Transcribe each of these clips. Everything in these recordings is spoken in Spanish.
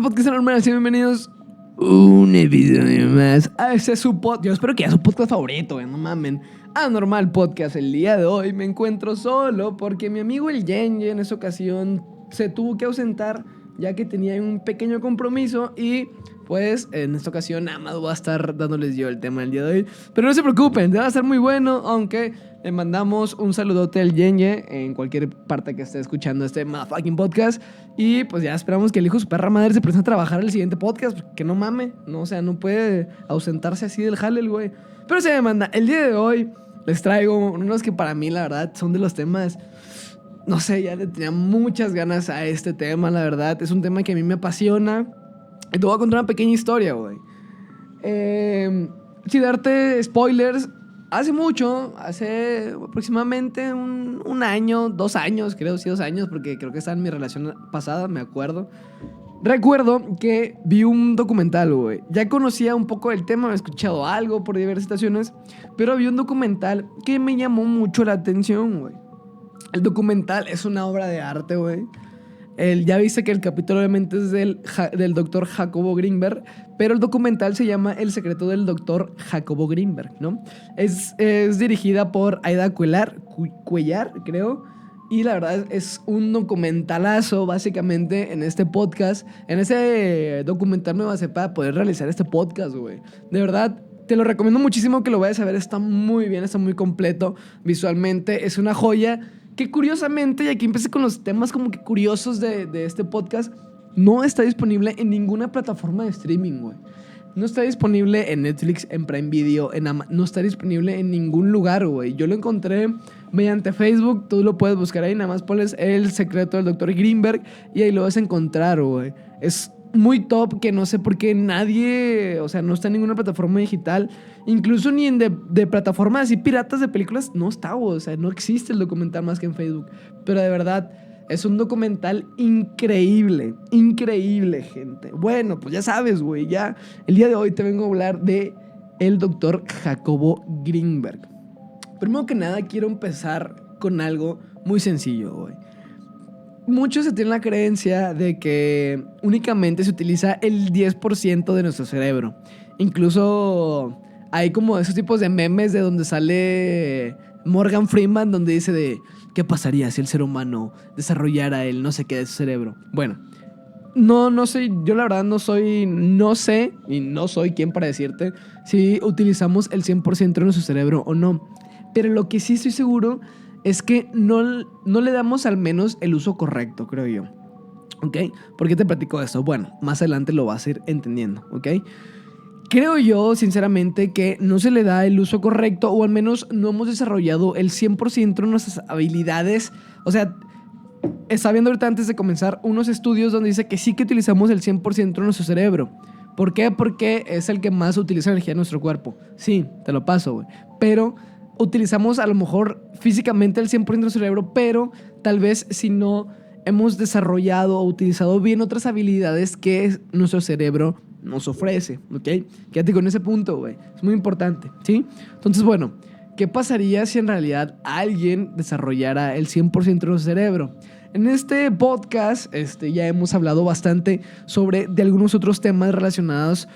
tal, podcast normales? Bienvenidos un episodio más a este su podcast. Yo espero que sea su podcast favorito, no mamen. Anormal Podcast. El día de hoy me encuentro solo porque mi amigo el Yenye en esa ocasión se tuvo que ausentar ya que tenía un pequeño compromiso y pues en esta ocasión nada más voy a estar dándoles yo el tema del día de hoy. Pero no se preocupen, va a ser muy bueno, aunque le mandamos un saludote al Yenye en cualquier parte que esté escuchando este motherfucking podcast. Y pues ya esperamos que el hijo de su perra madre se presente a trabajar el siguiente podcast, que no mame, no, o sea, no puede ausentarse así del jale el güey. Pero se me manda, el día de hoy les traigo unos que para mí la verdad son de los temas... No sé, ya le tenía muchas ganas a este tema, la verdad. Es un tema que a mí me apasiona. Y te voy a contar una pequeña historia, güey. Sin darte spoilers, hace mucho, hace aproximadamente un año, 2 años, creo, sí, 2 años, porque creo que está en mi relación pasada, me acuerdo. Recuerdo que vi un documental, güey. Ya conocía un poco del tema, había escuchado algo por diversas situaciones, pero vi un documental que me llamó mucho la atención, güey. El documental es una obra de arte, güey. Ya viste que el capítulo obviamente es del doctor Jacobo Greenberg, pero el documental se llama El secreto del doctor Jacobo Greenberg, ¿no? Es dirigida por Aida Cuellar, creo. Y la verdad es un documentalazo, básicamente, en este podcast. En ese documental me basé para poder realizar este podcast, güey. De verdad, te lo recomiendo muchísimo que lo vayas a ver. Está muy bien, está muy completo. Visualmente es una joya. Que curiosamente, y aquí empecé con los temas como que curiosos de este podcast, no está disponible en ninguna plataforma de streaming, güey. No está disponible en Netflix, en Prime Video, no está disponible en ningún lugar, güey. Yo lo encontré mediante Facebook, tú lo puedes buscar ahí, nada más pones El secreto del doctor Greenberg y ahí lo vas a encontrar, güey. Es muy top, que no sé por qué nadie, o sea, no está en ninguna plataforma digital, incluso ni en de plataformas así piratas de películas, no está, güey. O sea, no existe el documental más que en Facebook. Pero de verdad, es un documental increíble, increíble, gente. Bueno, pues ya sabes, güey, ya el día de hoy te vengo a hablar de el doctor Jacobo Greenberg. Primero que nada, quiero empezar con algo muy sencillo, güey. Muchos se tienen la creencia de que únicamente se utiliza el 10% de nuestro cerebro. Incluso hay como esos tipos de memes de donde sale Morgan Freeman, donde dice de ¿qué pasaría si el ser humano desarrollara el no sé qué de su cerebro? Bueno, no sé, yo la verdad no sé y no soy quien para decirte si utilizamos el 100% de nuestro cerebro o no. Pero lo que sí estoy seguro es que no le damos al menos el uso correcto, creo yo. ¿Ok? ¿Por qué te platico esto? Bueno, más adelante lo vas a ir entendiendo, ¿ok? Creo yo, sinceramente, que no se le da el uso correcto, o al menos no hemos desarrollado el 100% de nuestras habilidades. O sea, estaba viendo ahorita antes de comenzar unos estudios donde dice que sí que utilizamos el 100% de nuestro cerebro. ¿Por qué? Porque es el que más utiliza energía en nuestro cuerpo. Sí, te lo paso, güey. Pero utilizamos a lo mejor físicamente el 100% de nuestro cerebro, pero tal vez si no hemos desarrollado o utilizado bien otras habilidades que nuestro cerebro nos ofrece, ¿ok? Quédate con ese punto, güey. Es muy importante, ¿sí? Entonces, bueno, ¿qué pasaría si en realidad alguien desarrollara el 100% de nuestro cerebro? En este podcast ya hemos hablado bastante sobre de algunos otros temas relacionados,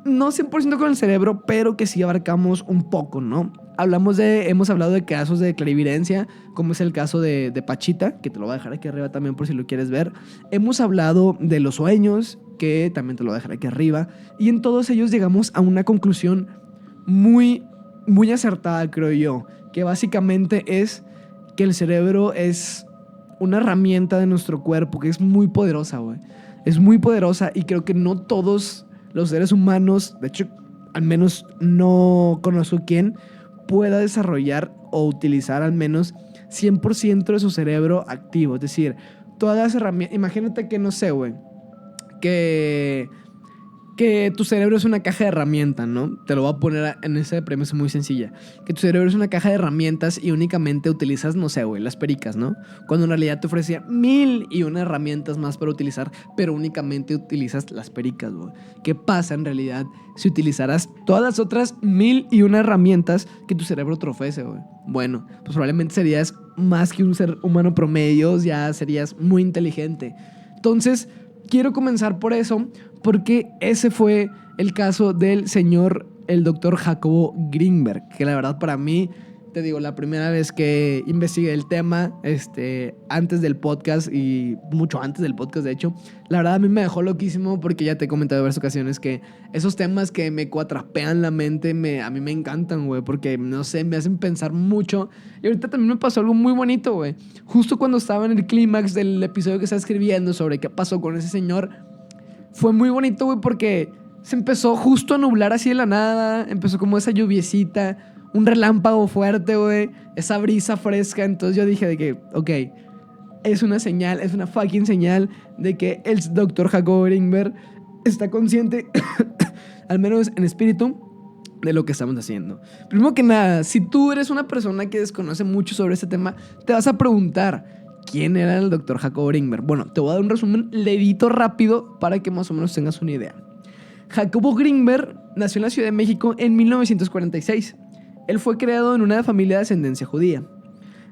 no 100% con el cerebro, pero que sí abarcamos un poco, ¿no? Hemos hablado de casos de clarividencia, como es el caso de Pachita, que te lo voy a dejar aquí arriba también por si lo quieres ver. Hemos hablado de los sueños, que también te lo voy a dejar aquí arriba. Y en todos ellos llegamos a una conclusión muy, muy acertada, creo yo, que básicamente es que el cerebro es una herramienta de nuestro cuerpo que es muy poderosa, güey. Es muy poderosa y creo que no todos los seres humanos, de hecho, al menos no conozco quién pueda desarrollar o utilizar al menos 100% de su cerebro activo. Es decir, todas las herramientas. Imagínate que, no sé, güey, que tu cerebro es una caja de herramientas, ¿no? Te lo voy a poner en esa premisa muy sencilla. Que tu cerebro es una caja de herramientas y únicamente utilizas, no sé, güey, las pericas, ¿no? Cuando en realidad te ofrecía 1001 herramientas más para utilizar, pero únicamente utilizas las pericas, güey. ¿Qué pasa en realidad si utilizaras todas las otras 1001 herramientas que tu cerebro te ofrece, güey? Bueno, pues probablemente serías más que un ser humano promedio, ya serías muy inteligente. Entonces, quiero comenzar por eso, porque ese fue el caso del señor, el doctor Jacobo Greenberg, que la verdad para mí, te digo, la primera vez que investigué el tema, antes del podcast y mucho antes del podcast, de hecho, la verdad a mí me dejó loquísimo porque ya te he comentado en varias ocasiones que esos temas que me cuatrapean la mente, a mí me encantan, güey, porque, no sé, me hacen pensar mucho. Y ahorita también me pasó algo muy bonito, güey. Justo cuando estaba en el clímax del episodio que estaba escribiendo sobre qué pasó con ese señor, fue muy bonito, güey, porque se empezó justo a nublar así de la nada, empezó como esa lluviecita, un relámpago fuerte, güey, esa brisa fresca. Entonces yo dije de que, ok, es una señal, es una fucking señal de que el doctor Jacobo Greenberg está consciente, al menos en espíritu, de lo que estamos haciendo. Primero que nada, si tú eres una persona que desconoce mucho sobre este tema, te vas a preguntar, ¿quién era el doctor Jacobo Greenberg? Bueno, te voy a dar un resumen levito rápido para que más o menos tengas una idea. Jacobo Greenberg nació en la Ciudad de México en 1946. Él fue creado en una familia de ascendencia judía.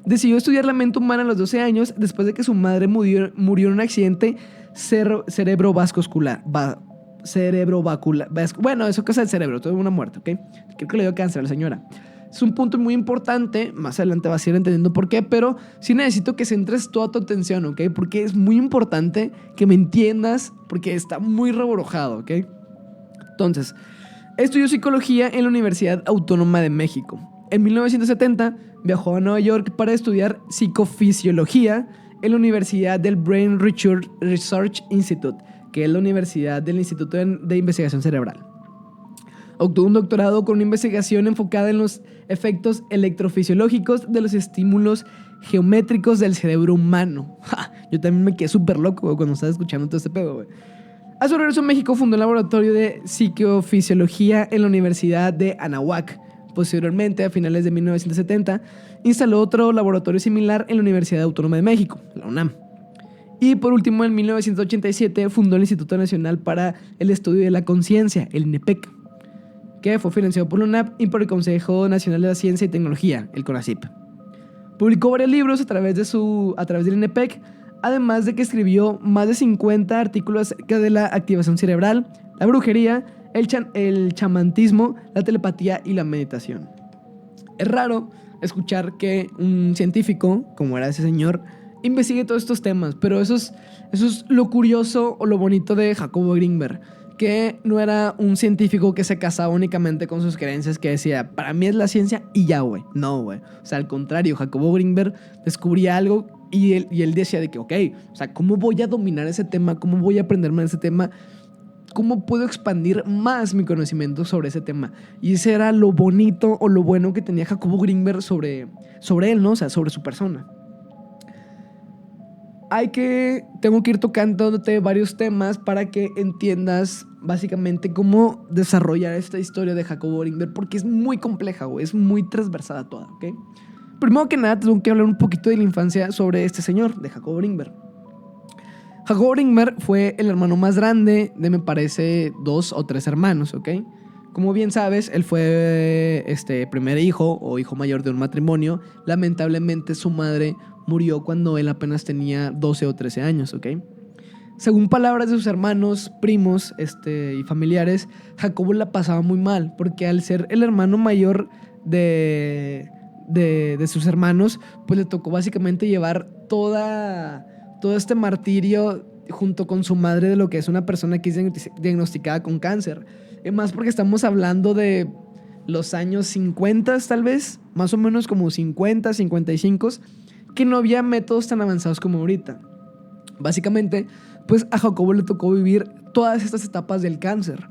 Decidió estudiar la mente humana a los 12 años después de que su madre murió en un accidente cerebrovascular. Bueno, eso cosa del cerebro, tuvo una muerte, ¿ok? Creo que le dio cáncer a la señora. Es un punto muy importante, más adelante vas a ir entendiendo por qué, pero sí necesito que centres toda tu atención, ¿ok? Porque es muy importante que me entiendas, porque está muy reborojado, ¿ok? Entonces, estudió psicología en la Universidad Autónoma de México. En 1970 viajó a Nueva York para estudiar psicofisiología en la Universidad del Brain Research Institute, que es la universidad del Instituto de Investigación Cerebral. Obtuvo un doctorado con una investigación enfocada en los efectos electrofisiológicos de los estímulos geométricos del cerebro humano. Yo también me quedé súper loco, güey, cuando estaba escuchando todo este pedo, güey. A su regreso a México fundó un laboratorio de psicofisiología en la Universidad de Anáhuac. Posteriormente, a finales de 1970, instaló otro laboratorio similar en la Universidad Autónoma de México, la UNAM. Y por último, en 1987, fundó el Instituto Nacional para el Estudio de la Conciencia, el INEPEC, que fue financiado por la UNAM y por el Consejo Nacional de la Ciencia y Tecnología, el CONACYT. Publicó varios libros a través del INEPEC, además de que escribió más de 50 artículos acerca de la activación cerebral, la brujería, el chamantismo, la telepatía y la meditación. Es raro escuchar que un científico, como era ese señor, investigue todos estos temas, pero eso es lo curioso o lo bonito de Jacobo Greenberg, que no era un científico que se casaba únicamente con sus creencias, que decía, para mí es la ciencia y ya, güey. No, güey. O sea, al contrario, Jacobo Greenberg descubría algo y él decía de que, ok, o sea, ¿cómo voy a dominar ese tema? ¿Cómo voy a aprenderme de ese tema? ¿Cómo puedo expandir más mi conocimiento sobre ese tema? Y ese era lo bonito o lo bueno que tenía Jacobo Greenberg sobre él, ¿no? O sea, sobre su persona. Tengo que ir tocándote varios temas para que entiendas básicamente cómo desarrollar esta historia de Jacobo Greenberg, porque es muy compleja, güey, es muy transversada toda, ¿ok? Primero que nada, tengo que hablar un poquito de la infancia sobre este señor, de Jacobo Greenberg. Jacobo Greenberg fue el hermano más grande de, me parece, 2 o 3 hermanos, ¿ok? Como bien sabes, él fue primer hijo o hijo mayor de un matrimonio. Lamentablemente su madre murió cuando él apenas tenía 12 o 13 años, ¿ok? Según palabras de sus hermanos, primos y familiares, Jacobo la pasaba muy mal, porque al ser el hermano mayor de sus hermanos, pues le tocó básicamente llevar todo este martirio junto con su madre de lo que es una persona que es diagnosticada con cáncer. Y más porque estamos hablando de los años 50 tal vez, más o menos como 50, 55, que no había métodos tan avanzados como ahorita. Básicamente, pues a Jacobo le tocó vivir todas estas etapas del cáncer.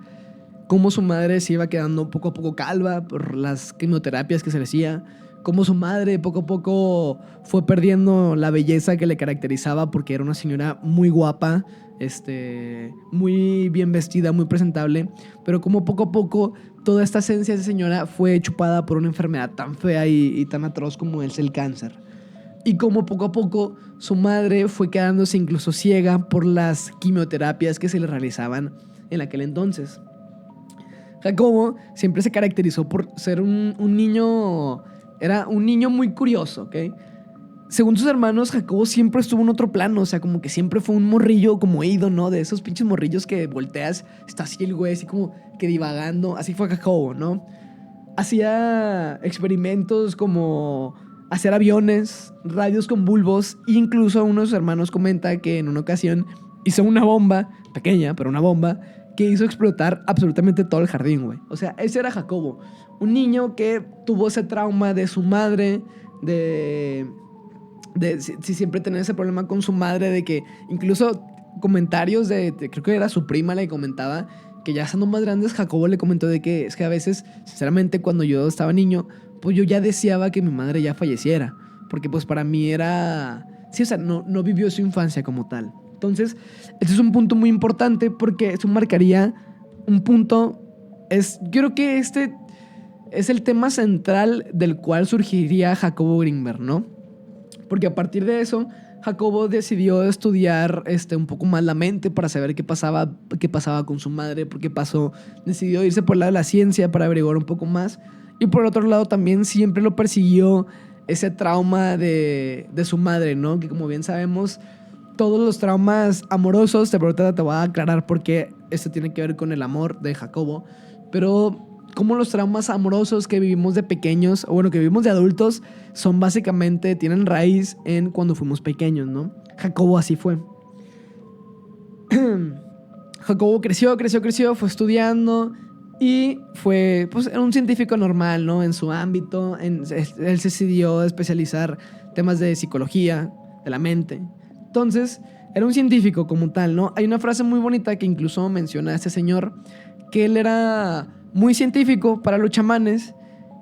Cómo su madre se iba quedando poco a poco calva por las quimioterapias que se le hacía. Cómo su madre poco a poco fue perdiendo la belleza que le caracterizaba, porque era una señora muy guapa, muy bien vestida, muy presentable. Pero como poco a poco toda esta esencia de esa señora fue chupada por una enfermedad tan fea y tan atroz como es el cáncer. Y como poco a poco su madre fue quedándose incluso ciega por las quimioterapias que se le realizaban en aquel entonces. Jacobo siempre se caracterizó por ser un niño... Era un niño muy curioso, ¿ok? según sus hermanos, Jacobo siempre estuvo en otro plano. O sea, como que siempre fue un morrillo como ido, ¿no? De esos pinches morrillos que volteas, está así el güey, así como que divagando. Así fue Jacobo, ¿no? Hacía experimentos como hacer aviones, radios con bulbos. E incluso uno de sus hermanos comenta que en una ocasión hizo una bomba, pequeña, pero una bomba, que hizo explotar absolutamente todo el jardín, güey. O sea, ese era Jacobo. Un niño que tuvo ese trauma de su madre, si siempre tenía ese problema con su madre, de que incluso comentarios creo que era su prima, le comentaba que ya estando más grandes, Jacobo le comentó de que es que a veces, sinceramente, cuando yo estaba niño, pues yo ya deseaba que mi madre ya falleciera, porque pues para mí era, sí, o sea, no vivió su infancia como tal. Entonces, este es un punto muy importante porque eso marcaría un punto, yo creo que este es el tema central del cual surgiría Jacobo Greenberg, ¿no? Porque a partir de eso, Jacobo decidió estudiar un poco más la mente para saber qué pasaba con su madre, decidió irse por el lado de la ciencia para averiguar un poco más. Y por el otro lado también siempre lo persiguió ese trauma de su madre, ¿no? Que como bien sabemos, todos los traumas amorosos, te voy a aclarar por qué esto tiene que ver con el amor de Jacobo, pero como los traumas amorosos que vivimos de pequeños, o bueno, que vivimos de adultos, tienen raíz en cuando fuimos pequeños, ¿no? Jacobo así fue. Jacobo creció, fue estudiando y fue, pues, un científico normal, ¿no? En su ámbito, él se decidió especializar temas de psicología, de la mente. Entonces, era un científico como tal, ¿no? Hay una frase muy bonita que incluso menciona a este señor, que él era muy científico para los chamanes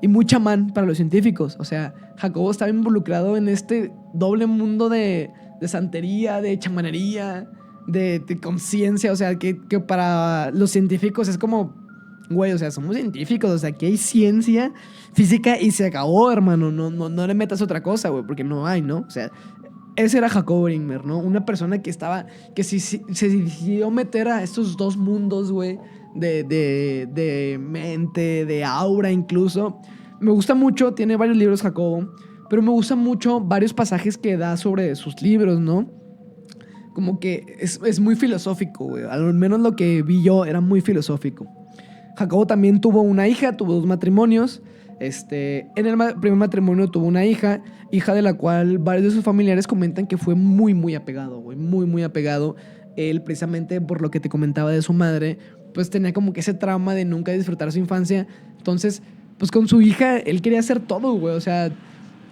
y muy chamán para los científicos. O sea, Jacobo estaba involucrado en este doble mundo de santería, de chamanería, de conciencia. O sea, que para los científicos es como, güey, o sea, somos científicos. O sea, aquí hay ciencia física y se acabó, hermano. No le metas otra cosa, güey, porque no hay, ¿no? O sea, ese era Jacobo Greenberg, ¿no? Una persona que se decidió meter a estos dos mundos, güey, de mente, de aura incluso. Me gusta mucho, tiene varios libros Jacobo, pero me gustan mucho varios pasajes que da sobre sus libros, ¿no? Como que es muy filosófico, güey. Al menos lo que vi yo era muy filosófico. Jacobo también tuvo una hija, tuvo 2 matrimonios. En el primer matrimonio tuvo una hija de la cual varios de sus familiares comentan que fue muy, muy apegado, güey, muy, muy apegado. Él, precisamente por lo que te comentaba de su madre, pues tenía como que ese trauma de nunca disfrutar su infancia. Entonces, pues con su hija, él quería hacer todo, güey. O sea,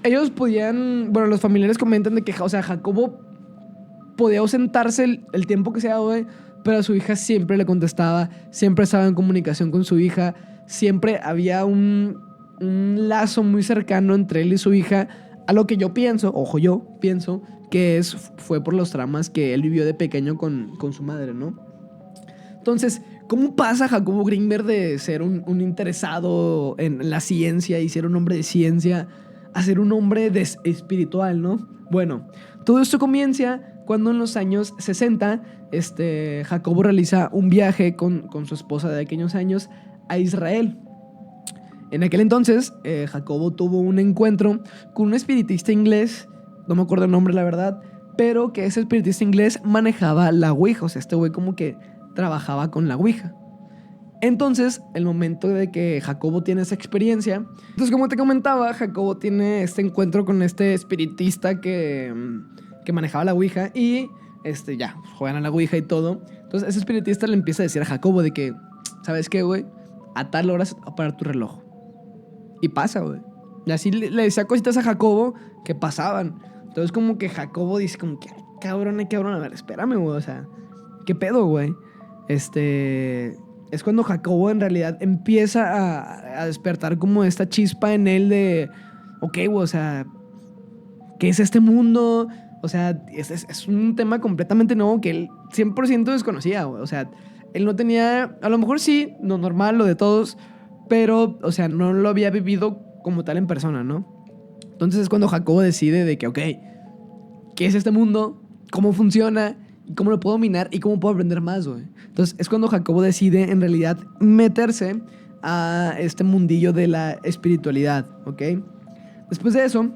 ellos podían, bueno, los familiares comentan de que, o sea, Jacobo podía ausentarse el tiempo que sea, güey, pero a su hija siempre le contestaba, siempre estaba en comunicación con su hija, siempre había un lazo muy cercano entre él y su hija, a lo que yo pienso, yo pienso que fue por los traumas que él vivió de pequeño con su madre, ¿no? Entonces, ¿cómo pasa Jacobo Greenberg de ser un interesado en la ciencia y ser un hombre de ciencia a ser un hombre espiritual, ¿no? Bueno, todo esto comienza cuando en los años 60 Jacobo realiza un viaje con su esposa de aquellos años a Israel. En aquel entonces, Jacobo tuvo un encuentro con un espiritista inglés, no me acuerdo el nombre, la verdad, pero que ese espiritista inglés manejaba la ouija. O sea, este güey como que trabajaba con la ouija. Entonces, el momento de que Jacobo tiene esa experiencia, entonces, como te comentaba, Jacobo tiene este encuentro con este espiritista que manejaba la ouija y ya, juegan a la ouija y todo. Entonces, ese espiritista le empieza a decir a Jacobo de que, ¿sabes qué, güey? A tal hora se va a parar tu reloj. Y pasa, güey. Y así le decía cositas a Jacobo que pasaban. Entonces, como que Jacobo dice como que, cabrón, a ver, espérame, güey, o sea, ¿qué pedo, güey? Es cuando Jacobo en realidad empieza a despertar como esta chispa en él de, ok, güey, o sea, ¿qué es este mundo? O sea, es un tema completamente nuevo que él 100% desconocía, güey. O sea, él no tenía, a lo mejor sí, lo normal, lo de todos, pero, o sea, no lo había vivido como tal en persona, ¿no? Entonces es cuando Jacobo decide de que, ok, ¿qué es este mundo? ¿Cómo funciona? ¿Cómo lo puedo dominar? ¿Y cómo puedo aprender más, güey? Entonces es cuando Jacobo decide, en realidad, meterse a este mundillo de la espiritualidad, ¿ok? Después de eso,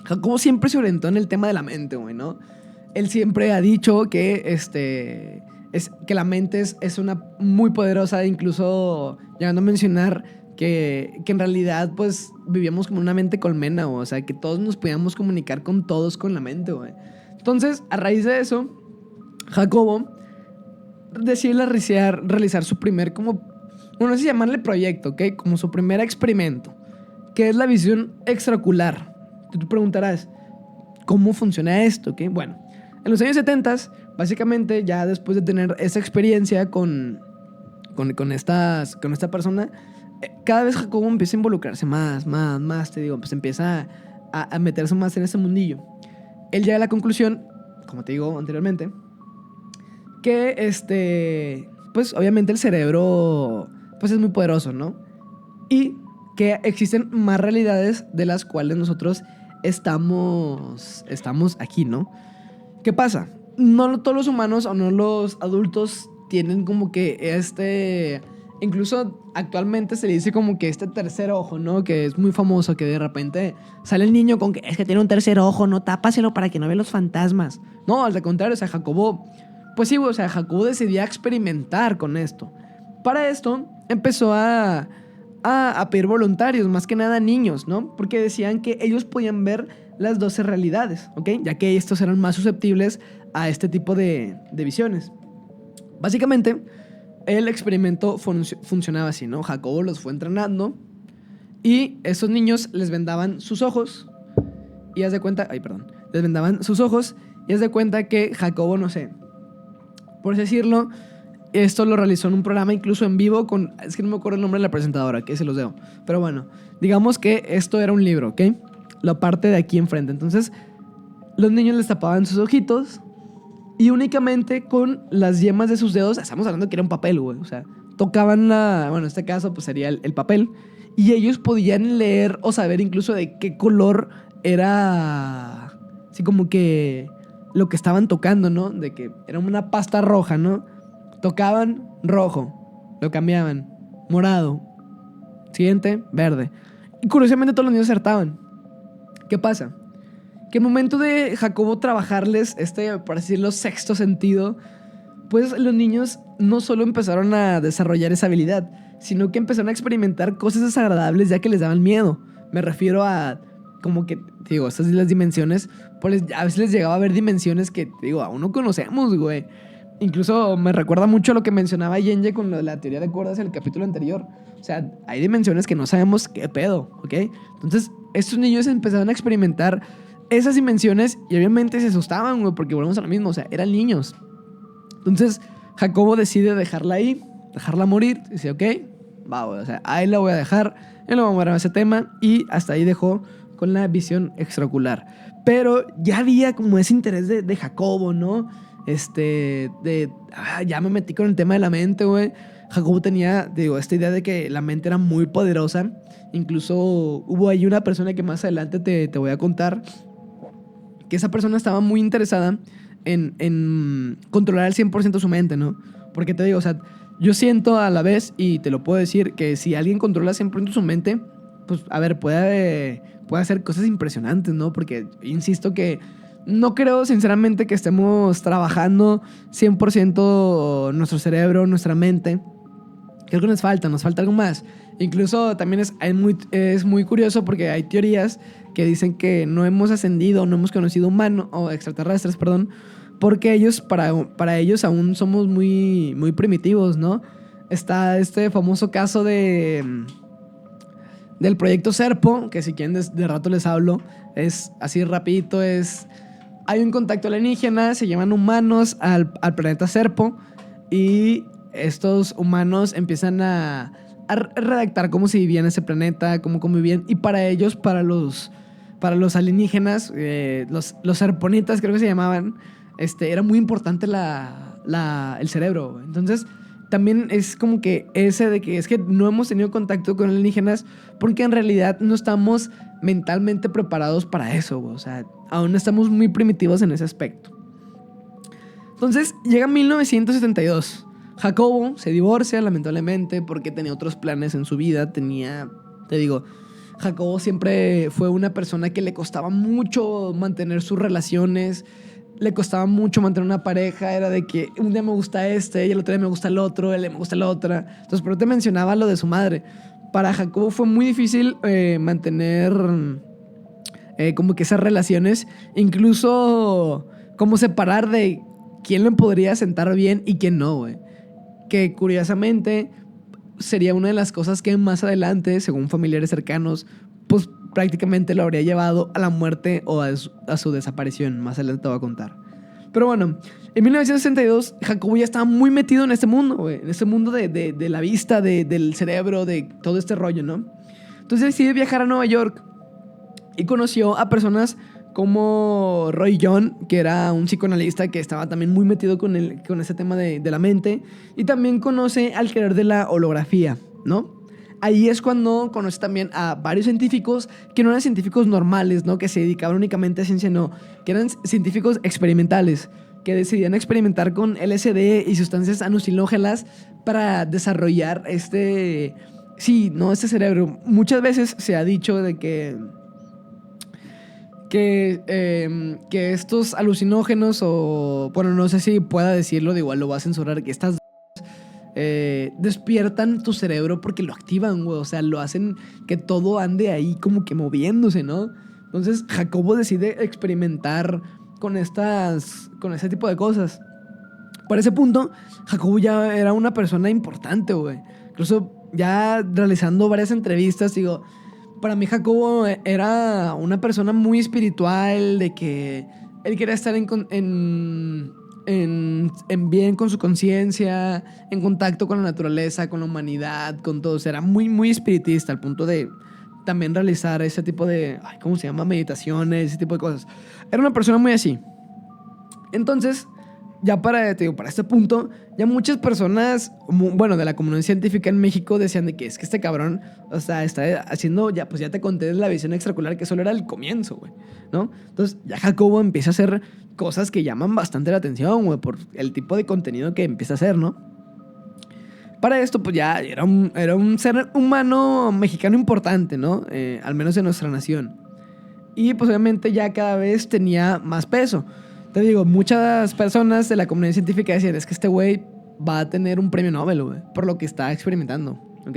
Jacobo siempre se orientó en el tema de la mente, güey, ¿no? Él siempre ha dicho que, que la mente es una muy poderosa, incluso llegando a mencionar que en realidad, pues, vivíamos como una mente colmena, güey. O sea, que todos nos podíamos comunicar con todos con la mente, güey. Entonces, a raíz de eso, Jacobo decide realizar su primer, como, bueno, no sé si llamarle proyecto, ¿ok? Como su primer experimento, que es la visión extraocular. Tú te preguntarás, ¿cómo funciona esto? ¿Ok? Bueno, en los años 70, básicamente, ya después de tener esa experiencia con esta persona, cada vez Jacobo empieza a involucrarse más, te digo, pues empieza a meterse más en ese mundillo. Él llega a la conclusión, como te digo anteriormente, que pues obviamente el cerebro pues es muy poderoso, ¿no? Y que existen más realidades de las cuales nosotros estamos aquí, ¿no? ¿Qué pasa? No todos los humanos o no los adultos tienen como que incluso actualmente se le dice como que este tercer ojo, ¿no? Que es muy famoso, que de repente sale el niño con que es que tiene un tercer ojo, no, tápaselo para que no vea los fantasmas. No, al contrario, o sea, Jacobo, pues sí, o sea, Jacobo decidía experimentar con esto. Para esto empezó a pedir voluntarios, más que nada niños, ¿no? Porque decían que ellos podían ver las 12 realidades, ¿ok? Ya que estos eran más susceptibles a este tipo de visiones. Básicamente, el experimento funcionaba así, ¿no? Jacobo los fue entrenando y esos niños les vendaban sus ojos y haz de cuenta, les vendaban sus ojos y haz de cuenta que Jacobo, no sé, por así decirlo, esto lo realizó en un programa incluso en vivo con, es que no me acuerdo el nombre de la presentadora, que se los debo, pero bueno, digamos que esto era un libro, ¿ok? La parte de aquí enfrente. Entonces, los niños les tapaban sus ojitos y únicamente con las yemas de sus dedos, estamos hablando que era un papel, güey, o sea, tocaban bueno, en este caso pues sería el papel y ellos podían leer o saber incluso de qué color era, así como que lo que estaban tocando, ¿no? De que era una pasta roja, ¿no? Tocaban rojo, lo cambiaban, morado, siguiente, verde. Y curiosamente todos los niños acertaban. ¿Qué pasa? Que al momento de Jacobo trabajarles por así decirlo, sexto sentido, pues los niños no solo empezaron a desarrollar esa habilidad, sino que empezaron a experimentar cosas desagradables ya que les daban miedo. Me refiero a como que, digo, estas las dimensiones, pues a veces les llegaba a ver dimensiones que, digo, aún no conocemos, güey. Incluso me recuerda mucho a lo que mencionaba Yenye con lo de la teoría de cuerdas en el capítulo anterior. O sea, hay dimensiones que no sabemos qué pedo, ¿ok? Entonces, estos niños empezaron a experimentar esas dimensiones y obviamente se asustaban, güey, porque volvemos a lo mismo, o sea, eran niños. Entonces, Jacobo decide dejarla ahí, dejarla morir. Dice, ok, va, güey, o sea, ahí la voy a dejar, él lo va a mover a ese tema y hasta ahí dejó con la visión extraocular. Pero ya había como ese interés de Jacobo, ¿no? Ya me metí con el tema de la mente, güey. Jacobo tenía, digo, esta idea de que la mente era muy poderosa. Incluso hubo ahí una persona que más adelante te voy a contar, que esa persona estaba muy interesada en controlar al 100% su mente, ¿no? Porque te digo, o sea, yo siento a la vez, y te lo puedo decir, que si alguien controla 100% su mente, pues, a ver, puede hacer cosas impresionantes, ¿no? Porque insisto que no creo sinceramente que estemos trabajando 100% nuestro cerebro, nuestra mente. Creo que nos falta algo más. Incluso también es muy curioso porque hay teorías que dicen que no hemos ascendido, no hemos conocido humanos o extraterrestres, perdón, porque ellos, para ellos aún somos muy, muy primitivos, ¿no? Está este famoso caso del proyecto Serpo, que si quieren de rato les hablo, es así rapidito, hay un contacto alienígena, se llaman humanos al planeta Serpo y estos humanos empiezan a redactar cómo se vivía en ese planeta, cómo convivían, y para ellos, para los alienígenas, los serponitas creo que se llamaban, era muy importante el cerebro. Entonces también es como que ese de que es que no hemos tenido contacto con alienígenas porque en realidad no estamos mentalmente preparados para eso, o sea, aún estamos muy primitivos en ese aspecto. Entonces llega 1972. Jacobo se divorcia lamentablemente porque tenía otros planes en su vida, te digo, Jacobo siempre fue una persona que le costaba mucho mantener sus relaciones, le costaba mucho mantener una pareja. Era de que un día me gusta este y el otro día me gusta el otro, él me gusta la otra. Entonces, por eso te mencionaba lo de su madre. Para Jacobo fue muy difícil mantener como que esas relaciones, incluso como separar de quién le podría sentar bien y quién no, güey. Que curiosamente sería una de las cosas que más adelante, según familiares cercanos, pues prácticamente lo habría llevado a la muerte o a su desaparición. Más adelante te voy a contar. Pero bueno, en 1962 Jacobo ya estaba muy metido en este mundo, güey. En este mundo de la vista, del cerebro, de todo este rollo, ¿no? Entonces decide viajar a Nueva York y conoció a personas como Roy John, que era un psicoanalista que estaba también muy metido con ese tema de la mente. Y también conoce al creador de la holografía, ¿no? Ahí es cuando conoce también a varios científicos que no eran científicos normales, ¿no? Que se dedicaban únicamente a ciencia, no. Que eran científicos experimentales, que decidían experimentar con LSD y sustancias alucinógenas para desarrollar este cerebro. Muchas veces se ha dicho de que estos alucinógenos o... Bueno, no sé si pueda decirlo, de igual lo voy a censurar, que estas despiertan tu cerebro porque lo activan, güey. O sea, lo hacen que todo ande ahí como que moviéndose, ¿no? Entonces, Jacobo decide experimentar con ese tipo de cosas. Por ese punto, Jacobo ya era una persona importante, güey. Incluso ya realizando varias entrevistas, digo... Para mí Jacobo era una persona muy espiritual, de que él quería estar en bien con su conciencia, en contacto con la naturaleza, con la humanidad, con todo. O sea, era muy, muy espiritista al punto de también realizar ese tipo de, ¿cómo se llama? Meditaciones, ese tipo de cosas. Era una persona muy así. Entonces, ya para este punto, ya muchas personas, bueno, de la comunidad científica en México decían de que es que este cabrón, o sea, está haciendo, ya, pues ya te conté de la visión extraocular, que solo era el comienzo, güey, ¿no? Entonces, ya Jacobo empieza a hacer cosas que llaman bastante la atención, güey, por el tipo de contenido que empieza a hacer, ¿no? Para esto, pues ya era un ser humano mexicano importante, ¿no? Al menos en nuestra nación. Y pues obviamente ya cada vez tenía más peso. Te digo, muchas personas de la comunidad científica decían, es que este güey va a tener un premio Nobel, güey, por lo que está experimentando, ¿ok?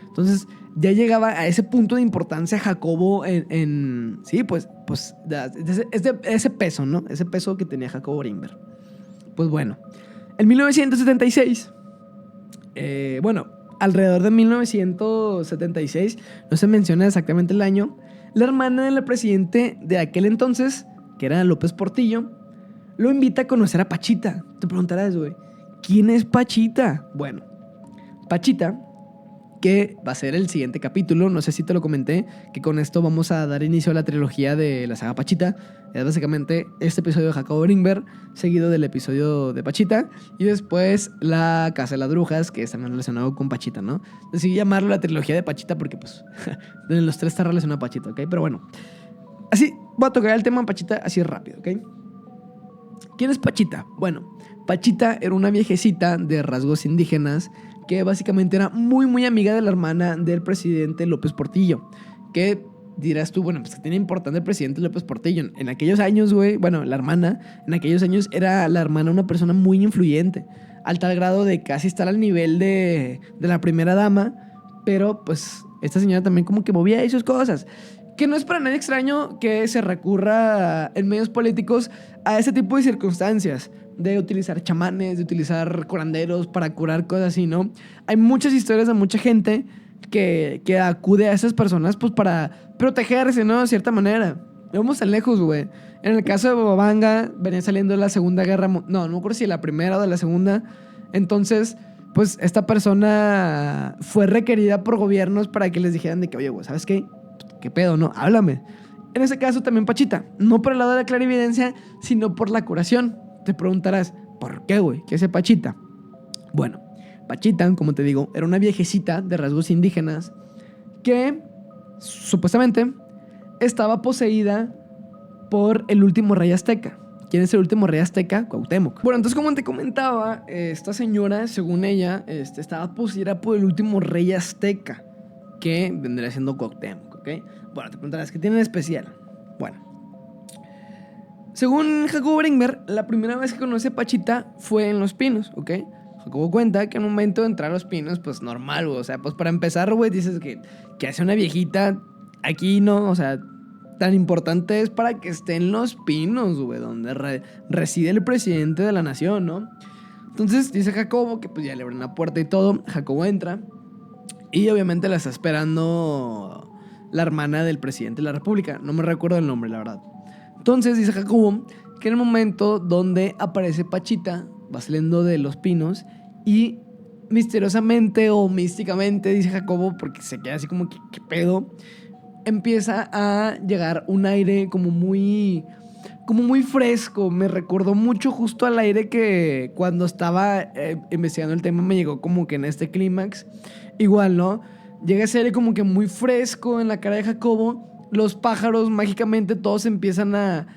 Entonces, ya llegaba a ese punto de importancia Jacobo sí, pues ese peso, ¿no? Ese peso que tenía Jacobo Greenberg. Pues bueno, en 1976, bueno, alrededor de 1976, no se menciona exactamente el año, la hermana del presidente de aquel entonces, que era López Portillo, lo invita a conocer a Pachita. Te preguntarás, güey, ¿quién es Pachita? Bueno, Pachita, que va a ser el siguiente capítulo, no sé si te lo comenté, que con esto vamos a dar inicio a la trilogía de la saga Pachita. Es básicamente este episodio de Jacobo Greenberg, seguido del episodio de Pachita, y después la Casa de las Brujas, que está relacionado con Pachita, ¿no? Decidí llamarlo la trilogía de Pachita porque, pues, de los tres está relacionado a Pachita, ¿ok? Pero bueno, así, voy a tocar el tema de Pachita así rápido, ¿ok? ¿Quién es Pachita? Bueno, Pachita era una viejecita de rasgos indígenas que básicamente era muy, muy amiga de la hermana del presidente López Portillo. Que dirás tú, bueno, pues que tiene importante el presidente López Portillo. En aquellos años, güey, bueno, la hermana, en aquellos años era la hermana una persona muy influyente, al tal grado de casi estar al nivel de la primera dama, pero pues esta señora también como que movía ahí sus cosas. Que no es para nada extraño que se recurra en medios políticos a ese tipo de circunstancias, de utilizar chamanes, de utilizar curanderos para curar cosas así, ¿no? Hay muchas historias de mucha gente que acude a esas personas pues para protegerse, ¿no? De cierta manera. Vamos tan lejos, güey. En el caso de Bobabanga, venía saliendo la Segunda Guerra... No me acuerdo si la primera o de la Segunda. Entonces, pues esta persona fue requerida por gobiernos para que les dijeran de que, oye, güey, ¿sabes qué? ¿Qué pedo, no? Háblame. En ese caso también Pachita. No por el lado de la clarividencia, sino por la curación. Te preguntarás, ¿por qué, güey? ¿Qué hace Pachita? Bueno, Pachita, como te digo, era una viejecita de rasgos indígenas que, supuestamente, estaba poseída por el último rey azteca. ¿Quién es el último rey azteca? Cuauhtémoc. Bueno, entonces, como te comentaba, esta señora, según ella, estaba poseída por el último rey azteca, que vendría siendo Cuauhtémoc. ¿ok? Bueno, te preguntarás, ¿qué tiene de especial? Bueno, según Jacobo Brinberg, la primera vez que conoce a Pachita fue en Los Pinos, ¿ok? Jacobo cuenta que al momento de entrar a Los Pinos, pues normal, güey. O sea, pues para empezar, güey, dices que hace una viejita aquí, ¿no? O sea, tan importante es para que esté en Los Pinos, güey, donde reside el presidente de la nación, ¿no? Entonces dice Jacobo que pues ya le abren la puerta y todo. Jacobo entra y obviamente la está esperando la hermana del presidente de la república. No me recuerdo el nombre, la verdad. Entonces dice Jacobo que en el momento donde aparece Pachita, va saliendo de Los Pinos y misteriosamente o místicamente, dice Jacobo, porque se queda así como que ¿qué pedo? Empieza a llegar un aire como muy fresco. Me recordó mucho justo al aire que cuando estaba investigando el tema me llegó como que en este clímax. Igual, ¿no? Llega ese aire como que muy fresco en la cara de Jacobo. Los pájaros mágicamente todos empiezan a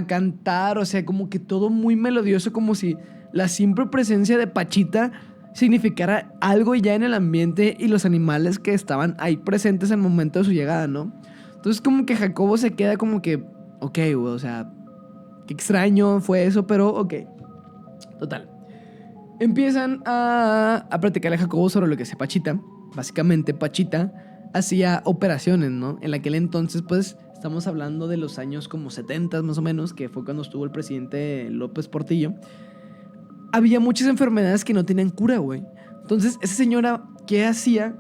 cantar. O sea, como que todo muy melodioso, como si la simple presencia de Pachita significara algo ya en el ambiente y los animales que estaban ahí presentes al momento de su llegada, ¿no? Entonces como que Jacobo se queda como que, ok, güey, o sea, qué extraño fue eso, pero ok. Total. Empiezan a platicarle a Jacobo sobre lo que hacía Pachita. Básicamente Pachita hacía operaciones, ¿no? En aquel entonces, pues, estamos hablando de los años como 70 más o menos, que fue cuando estuvo el presidente López Portillo. Había muchas enfermedades que no tenían cura, güey. Entonces, esa señora, ¿qué hacía?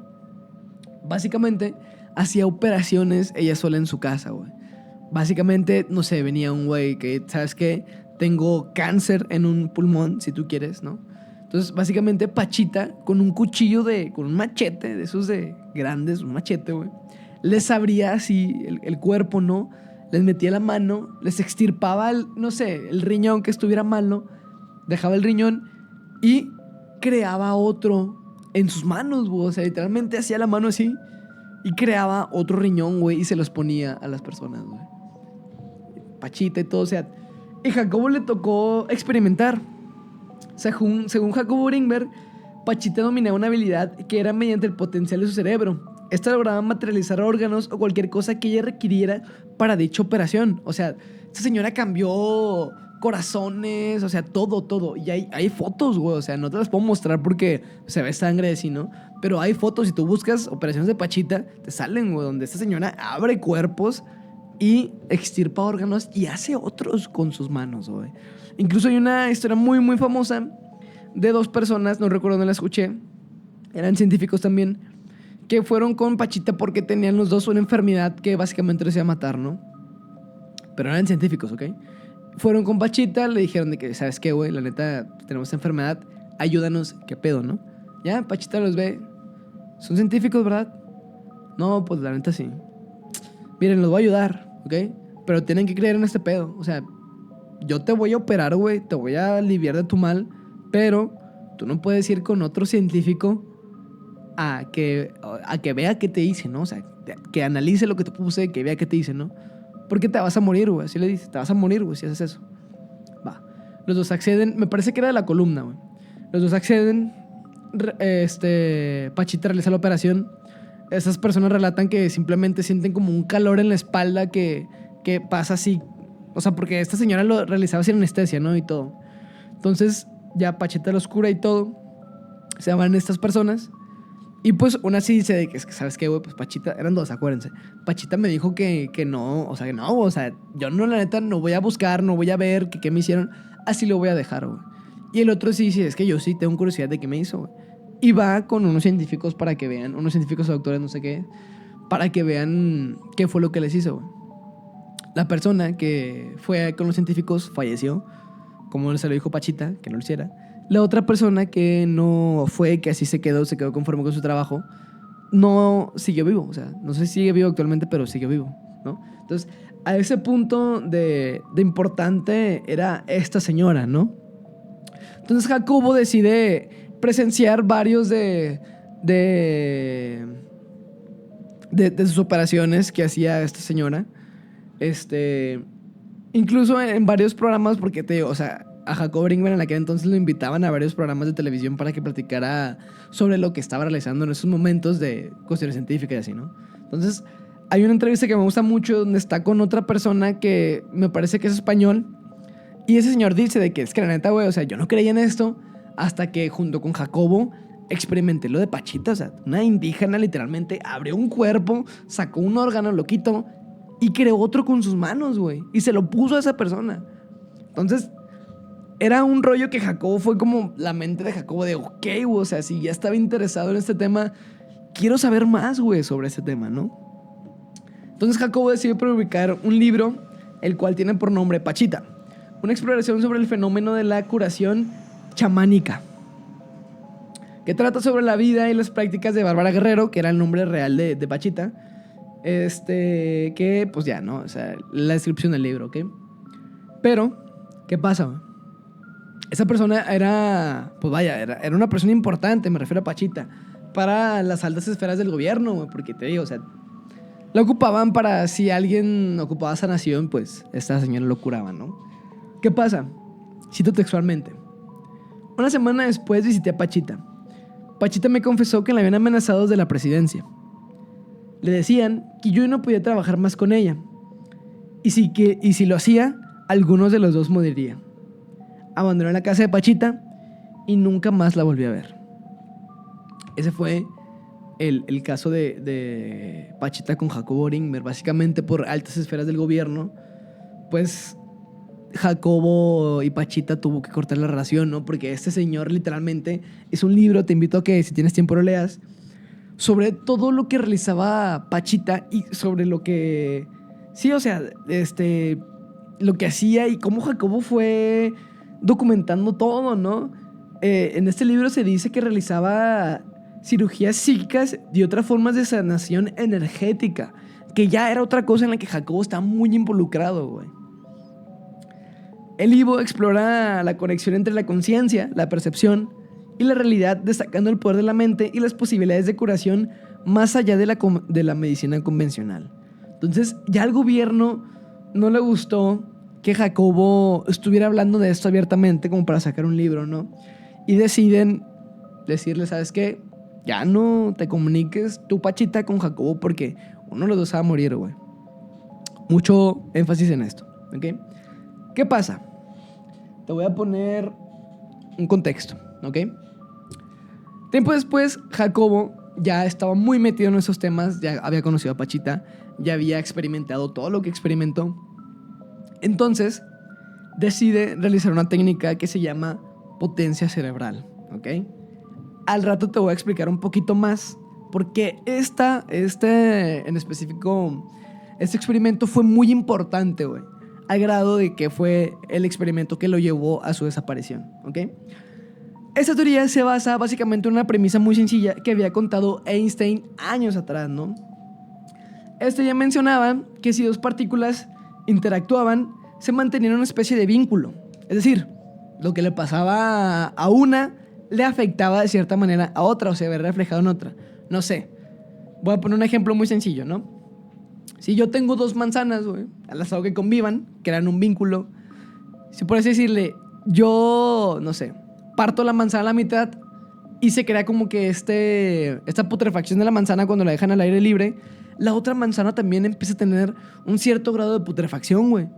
Básicamente, hacía operaciones ella sola en su casa, güey. Básicamente, no sé, venía un güey que, ¿sabes qué? Tengo cáncer en un pulmón, si tú quieres, ¿no? Entonces, básicamente, Pachita, con un cuchillo con un machete, de esos de grandes, un machete, güey, les abría así el cuerpo, ¿no? Les metía la mano, les extirpaba no sé, el riñón que estuviera malo, dejaba el riñón y creaba otro en sus manos, güey. O sea, literalmente hacía la mano así y creaba otro riñón, güey, y se los ponía a las personas, güey. Pachita y todo, o sea. Y Jacobo le tocó experimentar. Según Jacobo Brinberg, Pachita dominaba una habilidad que era mediante el potencial de su cerebro. Esta lograba materializar órganos o cualquier cosa que ella requiriera para dicha operación. O sea, esta señora cambió corazones, o sea, todo. Y hay fotos, güey, o sea, no te las puedo mostrar porque se ve sangre así, ¿no? Pero hay fotos, si tú buscas operaciones de Pachita, te salen, güey, donde esta señora abre cuerpos y extirpa órganos y hace otros con sus manos, güey. Incluso hay una historia muy, muy famosa de dos personas, no recuerdo dónde la escuché, eran científicos también, que fueron con Pachita porque tenían los dos una enfermedad que básicamente les iba a matar, ¿no? Pero eran científicos, ¿ok? Fueron con Pachita, le dijeron de que, ¿sabes qué, güey? La neta, tenemos esta enfermedad, ayúdanos, ¿qué pedo, no? Ya, Pachita los ve. Son científicos, ¿verdad? No, pues la neta sí. Miren, los voy a ayudar, ¿ok? Pero tienen que creer en este pedo. O sea, yo te voy a operar, güey, te voy a aliviar de tu mal, pero tú no puedes ir con otro científico a que vea qué te hice, ¿no? O sea, que analice lo que te puse, que vea qué te hice, ¿no? Porque te vas a morir, güey. Así le dice, te vas a morir, güey, si haces eso. Va. Los dos acceden, me parece que era de la columna, güey. Los dos acceden, Pachita realiza la operación. Esas personas relatan que simplemente sienten como un calor en la espalda que pasa así. O sea, porque esta señora lo realizaba sin anestesia, ¿no? Y todo. Entonces, ya Pachita los cura y todo. Se van estas personas. Y pues una sí dice de que, ¿sabes qué, güey? Pues Pachita, eran dos, acuérdense. Pachita me dijo que no, o sea, que no, o sea, yo no, la neta, no voy a buscar, no voy a ver qué me hicieron. Así lo voy a dejar, güey. Y el otro sí dice, es que yo sí tengo curiosidad de qué me hizo, güey. Y va con unos científicos para que vean, unos científicos o doctores, no sé qué, para que vean qué fue lo que les hizo, güey. La persona que fue con los científicos falleció, como se lo dijo Pachita, que no lo hiciera. La otra persona que no fue, que así se quedó conforme con su trabajo, no siguió vivo. O sea, no sé si sigue vivo actualmente, pero siguió vivo, ¿no? Entonces, a ese punto de importante era esta señora, ¿no? Entonces Jacobo decide presenciar varios de sus operaciones que hacía esta señora. Incluso en varios programas, porque te digo, o sea, a Jacobo Brinberg en aquel entonces lo invitaban a varios programas de televisión para que platicara sobre lo que estaba realizando en esos momentos de cuestiones científicas y así, ¿no? Entonces, Hay una entrevista que me gusta mucho donde está con otra persona que me parece que es español. Y ese señor dice de que es que la neta, güey, o sea, yo no creía en esto hasta que junto con Jacobo experimenté lo de Pachita. O sea, una indígena literalmente abrió un cuerpo, sacó un órgano, lo quitó y creó otro con sus manos, güey. Y se lo puso a esa persona. Entonces, era un rollo que Jacobo fue como la mente de Jacobo de, ok, güey, o sea, si ya estaba interesado en este tema, quiero saber más, güey, sobre este tema, ¿no? Entonces Jacobo decidió publicar un libro, el cual tiene por nombre Pachita, una exploración sobre el fenómeno de la curación chamánica, que trata sobre la vida y las prácticas de Bárbara Guerrero, que era el nombre real de Pachita. Que pues ya, ¿no? O sea, la descripción del libro, ¿ok? Pero, ¿qué pasa? Esa persona era, pues vaya, era una persona importante, me refiero a Pachita, para las altas esferas del gobierno, güey, porque te digo, o sea, la ocupaban para si alguien ocupaba sanación, pues esta señora lo curaba, ¿no? ¿Qué pasa? Cito textualmente. Una semana después visité a Pachita. Pachita me confesó que la habían amenazado de la presidencia. Le decían que yo no podía trabajar más con ella. Y si lo hacía, algunos de los dos morirían. Abandoné la casa de Pachita y nunca más la volví a ver. Ese fue el caso de Pachita con Jacobo Grinberg. Básicamente por altas esferas del gobierno, pues Jacobo y Pachita tuvo que cortar la relación, ¿no? Porque este señor literalmente es un libro, te invito a que si tienes tiempo lo leas, sobre todo lo que realizaba Pachita y sobre lo que... Sí, o sea, lo que hacía y cómo Jacobo fue documentando todo, ¿no? En este libro se dice que realizaba cirugías psíquicas y otras formas de sanación energética, que ya era otra cosa en la que Jacobo está muy involucrado, güey. El libro explora la conexión entre la conciencia, la percepción y la realidad, destacando el poder de la mente y las posibilidades de curación más allá de la medicina convencional. Entonces, ya al gobierno no le gustó que Jacobo estuviera hablando de esto abiertamente como para sacar un libro, ¿no? Y deciden decirle, ¿sabes qué? Ya no te comuniques tú, Pachita, con Jacobo porque uno de los dos va a morir, güey. Mucho énfasis en esto, ¿ok? ¿Qué pasa? Te voy a poner un contexto, ¿ok? Tiempo después, Jacobo ya estaba muy metido en esos temas, ya había conocido a Pachita, ya había experimentado todo lo que experimentó. Entonces, decide realizar una técnica que se llama potencia cerebral, ¿ok? Al rato te voy a explicar un poquito más, porque en específico, este experimento fue muy importante, güey, al grado de que fue el experimento que lo llevó a su desaparición, ¿ok? Esta teoría se basa básicamente en una premisa muy sencilla que había contado Einstein años atrás, ¿no? Ya mencionaba que si dos partículas interactuaban, se mantenía una especie de vínculo. Es decir, lo que le pasaba a una le afectaba de cierta manera a otra o se ve reflejado en otra. No sé. Voy a poner un ejemplo muy sencillo, ¿no? Si yo tengo dos manzanas, güey, al azar que convivan, crean un vínculo. Si por así decirle, yo, no sé, parto la manzana a la mitad y se crea como que esta putrefacción de la manzana cuando la dejan al aire libre, la otra manzana también empieza a tener un cierto grado de putrefacción, güey.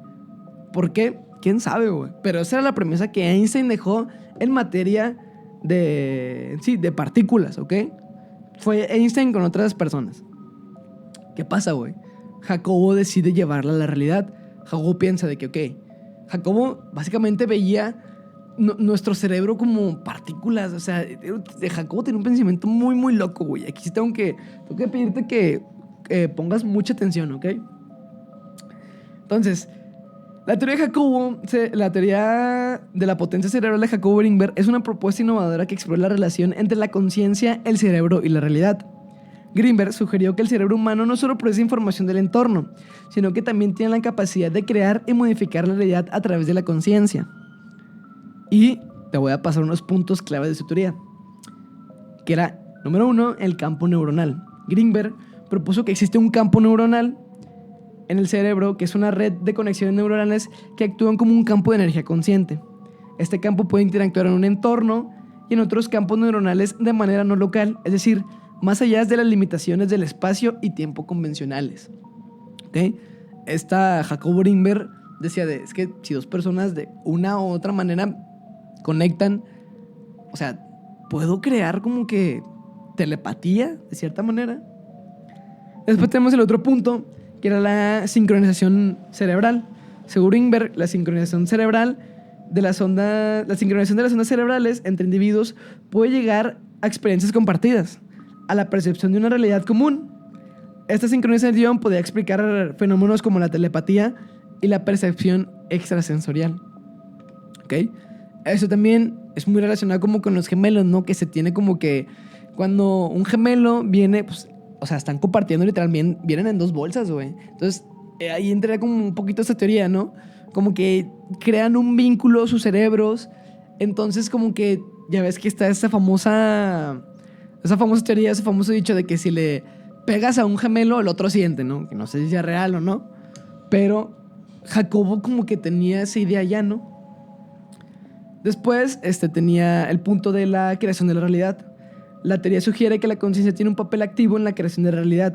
¿Por qué? ¿Quién sabe, güey? Pero esa era la premisa que Einstein dejó en materia de partículas, ¿ok? Fue Einstein con otras personas. ¿Qué pasa, güey? Jacobo decide llevarla a la realidad. Jacobo piensa de que, ok, Jacobo básicamente veía nuestro cerebro como partículas. O sea, Jacobo tiene un pensamiento muy, muy loco, güey. Aquí sí tengo que pedirte que pongas mucha atención, ¿ok? Entonces, la teoría de Jacobo, la teoría de la potencia cerebral de Jacobo Grinberg es una propuesta innovadora que explora la relación entre la conciencia, el cerebro y la realidad. Grinberg sugirió que el cerebro humano no solo procesa información del entorno, sino que también tiene la capacidad de crear y modificar la realidad a través de la conciencia. Y te voy a pasar unos puntos clave de su teoría, que era, número 1, el campo neuronal. Grinberg propuso que existe un campo neuronal en el cerebro, que es una red de conexiones neuronales que actúan como un campo de energía consciente. Este campo puede interactuar en un entorno y en otros campos neuronales de manera no local, es decir, más allá de las limitaciones del espacio y tiempo convencionales. ¿Ok? Jacobo Grinberg decía es que si dos personas de una u otra manera conectan, o sea, puedo crear como que telepatía, de cierta manera. Después tenemos el otro punto, que era la sincronización cerebral. Según Grinberg, la sincronización cerebral de las ondas cerebrales entre individuos puede llegar a experiencias compartidas, a la percepción de una realidad común. Esta sincronización podría explicar fenómenos como la telepatía y la percepción extrasensorial. ¿Ok? Eso también es muy relacionado como con los gemelos, ¿no? Que se tiene como que cuando un gemelo viene, pues, o sea, están compartiendo literalmente, vienen en dos bolsas, güey. Entonces, ahí entra como un poquito esta teoría, ¿no? Como que crean un vínculo sus cerebros. Entonces, como que ya ves que está esa famosa teoría, ese famoso dicho de que si le pegas a un gemelo, el otro siente, ¿no? Que no sé si sea real o no. Pero Jacobo como que tenía esa idea ya, ¿no? Después, tenía el punto de la creación de la realidad. La teoría sugiere que la conciencia tiene un papel activo en la creación de la realidad.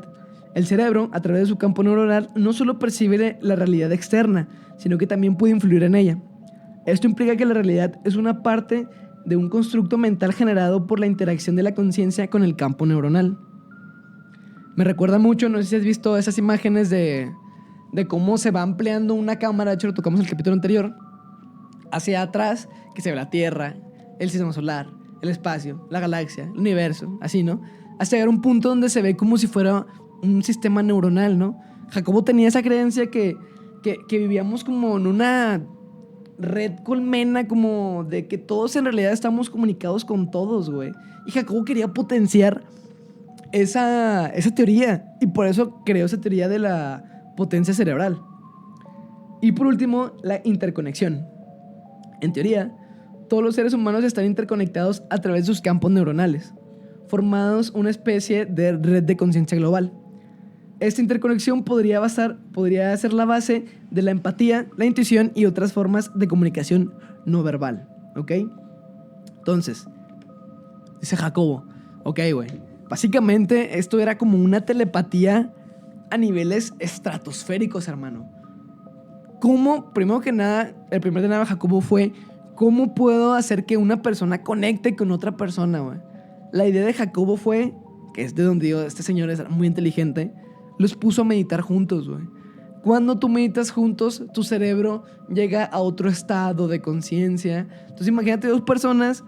El cerebro, a través de su campo neuronal, no solo percibe la realidad externa, sino que también puede influir en ella. Esto implica que la realidad es una parte de un constructo mental generado por la interacción de la conciencia con el campo neuronal. Me recuerda mucho, no sé si has visto esas imágenes de cómo se va ampliando una cámara, de hecho lo tocamos en el capítulo anterior, hacia atrás, que se ve la Tierra, el sistema solar, el espacio, la galaxia, el universo, así, ¿no? Hasta llegar a un punto donde se ve como si fuera un sistema neuronal, ¿no? Jacobo tenía esa creencia que vivíamos como en una red colmena, como de que todos en realidad estamos comunicados con todos, güey. Y Jacobo quería potenciar esa teoría, y por eso creó esa teoría de la potencia cerebral. Y por último, la interconexión. En teoría, todos los seres humanos están interconectados a través de sus campos neuronales, formados una especie de red de conciencia global. Esta interconexión podría ser la base de la empatía, la intuición y otras formas de comunicación no verbal, ¿ok? Entonces, dice Jacobo, ok, güey, básicamente esto era como una telepatía a niveles estratosféricos, hermano. ¿Cómo? Primero que nada, el primer de nada Jacobo fue, ¿cómo puedo hacer que una persona conecte con otra persona, güey? La idea de Jacobo fue, que es de donde digo, este señor es muy inteligente, los puso a meditar juntos, güey. Cuando tú meditas juntos, tu cerebro llega a otro estado de conciencia. Entonces imagínate dos personas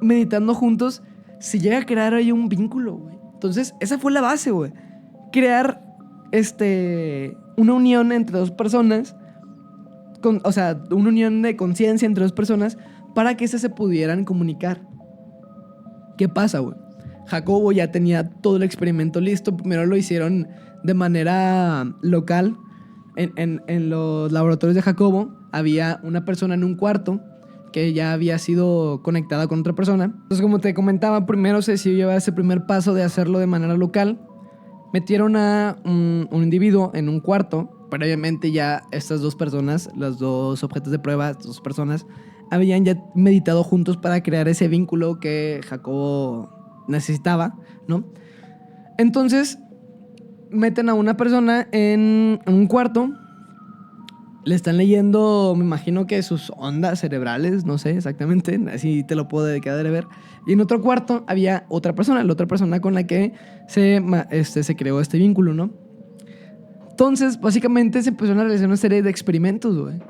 meditando juntos, se llega a crear ahí un vínculo, güey. Entonces esa fue la base, güey. Crear una unión entre dos personas, o sea, una unión de conciencia entre dos personas para que se pudieran comunicar. ¿Qué pasa, güey? Jacobo ya tenía todo el experimento listo. Primero lo hicieron de manera local. En los laboratorios de Jacobo había una persona en un cuarto que ya había sido conectada con otra persona. Entonces, como te comentaba, primero se decidió llevar ese primer paso de hacerlo de manera local. Metieron a un individuo en un cuarto. Previamente ya estas dos personas, los dos objetos de prueba, estas dos personas, habían ya meditado juntos para crear ese vínculo que Jacobo necesitaba, ¿no? Entonces meten a una persona en un cuarto, le están leyendo, me imagino que sus ondas cerebrales, no sé exactamente, así te lo puedo quedar de ver. Y en otro cuarto había otra persona, la otra persona con la que se creó este vínculo, ¿no? Entonces, básicamente se empezaron a realizar una serie de experimentos, güey.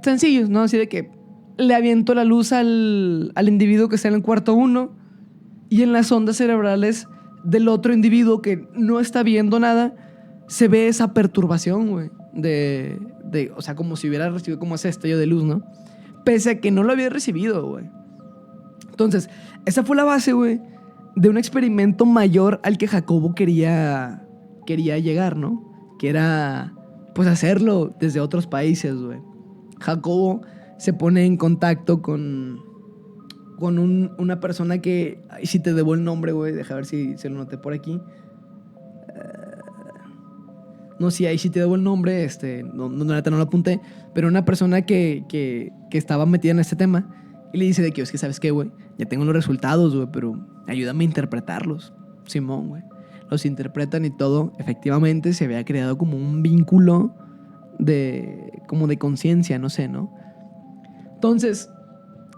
Sencillos, ¿no? Así de que le aviento la luz al individuo que está en el cuarto 1 y en las ondas cerebrales del otro individuo que no está viendo nada, se ve esa perturbación, güey. O sea, como si hubiera recibido como ese destello de luz, ¿no? Pese a que no lo había recibido, güey. Entonces, esa fue la base, güey, de un experimento mayor al que Jacobo quería llegar, ¿no? Que era, pues, hacerlo desde otros países, güey. Jacobo se pone en contacto con una persona que... Ay, si te debo el nombre, güey. Deja ver si se lo noté por aquí. No, sí, ahí sí te debo el nombre. No lo apunté. Pero una persona que estaba metida en este tema. Y le dice de que, es que, ¿sabes qué, güey? Ya tengo los resultados, güey, pero ayúdame a interpretarlos. Simón, güey. Los interpretan y todo. Efectivamente, se había creado como un vínculo como de conciencia, no sé, ¿no? Entonces,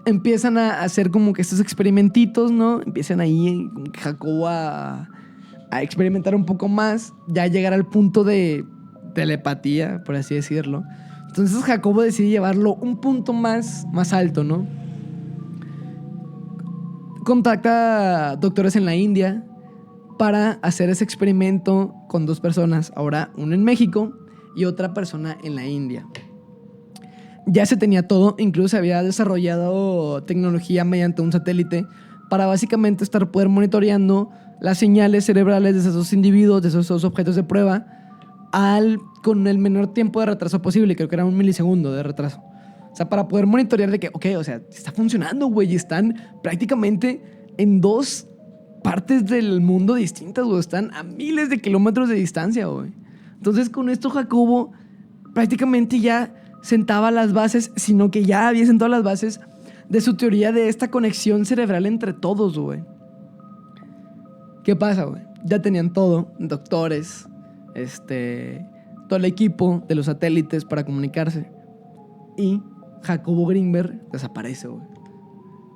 empiezan a hacer como que estos experimentitos, ¿no? Empiezan ahí Jacobo a experimentar un poco más, ya llegar al punto de telepatía, por así decirlo. Entonces Jacobo decide llevarlo un punto más alto, ¿no? Contacta a doctores en la India para hacer ese experimento con 2 personas, ahora uno en México y otra persona en la India. Ya se tenía todo, incluso se había desarrollado tecnología mediante un satélite para básicamente poder monitoreando las señales cerebrales de esos 2 individuos, de esos 2 objetos de prueba, con el menor tiempo de retraso posible, creo que era 1 milisegundo de retraso. O sea, para poder monitorear de que, ok, o sea, está funcionando, güey, y están prácticamente en 2 partes del mundo distintas, güey, están a miles de kilómetros de distancia, güey. Entonces, con esto Jacobo prácticamente ya sentaba las bases, sino que ya había sentado las bases de su teoría de esta conexión cerebral entre todos, güey. ¿Qué pasa, güey? Ya tenían todo, doctores, todo el equipo de los satélites para comunicarse. Y Jacobo Greenberg desaparece, güey.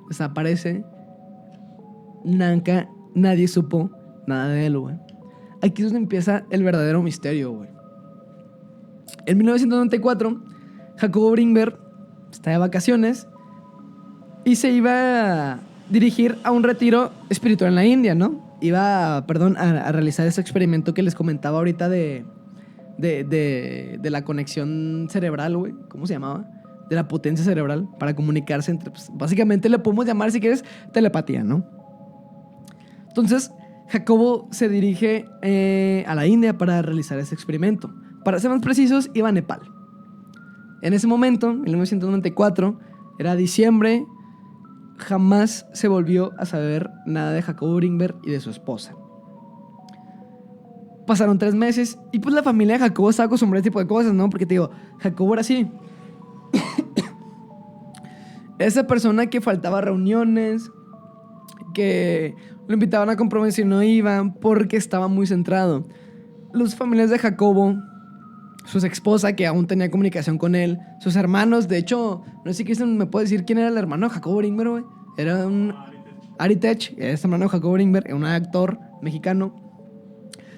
Desaparece. Nunca nadie supo nada de él, güey. Aquí es donde empieza el verdadero misterio, güey. En 1994, Jacobo Greenberg está de vacaciones y se iba a dirigir a un retiro espiritual en la India, ¿no? Iba, a realizar ese experimento que les comentaba ahorita de la conexión cerebral, güey. ¿Cómo se llamaba? De la potencia cerebral para comunicarse entre... Pues, básicamente le podemos llamar, si quieres, telepatía, ¿no? Entonces, Jacobo se dirige a la India para realizar ese experimento. Para ser más precisos, iba a Nepal. En ese momento, en 1994, era diciembre, jamás se volvió a saber nada de Jacobo Greenberg y de su esposa. Pasaron 3 meses y pues la familia de Jacobo estaba acostumbrada a este tipo de cosas, ¿no? Porque te digo, Jacobo era así. Esa persona que faltaba a reuniones, que lo invitaban a compromiso y no iban porque estaba muy centrado. Los familiares de Jacobo, su esposa que aún tenía comunicación con él, sus hermanos, de hecho, no sé si me puede decir quién era el hermano de Jacobo Greenberg, güey. Era un Ari Tech, es hermano de Jacobo Greenberg, era un actor mexicano.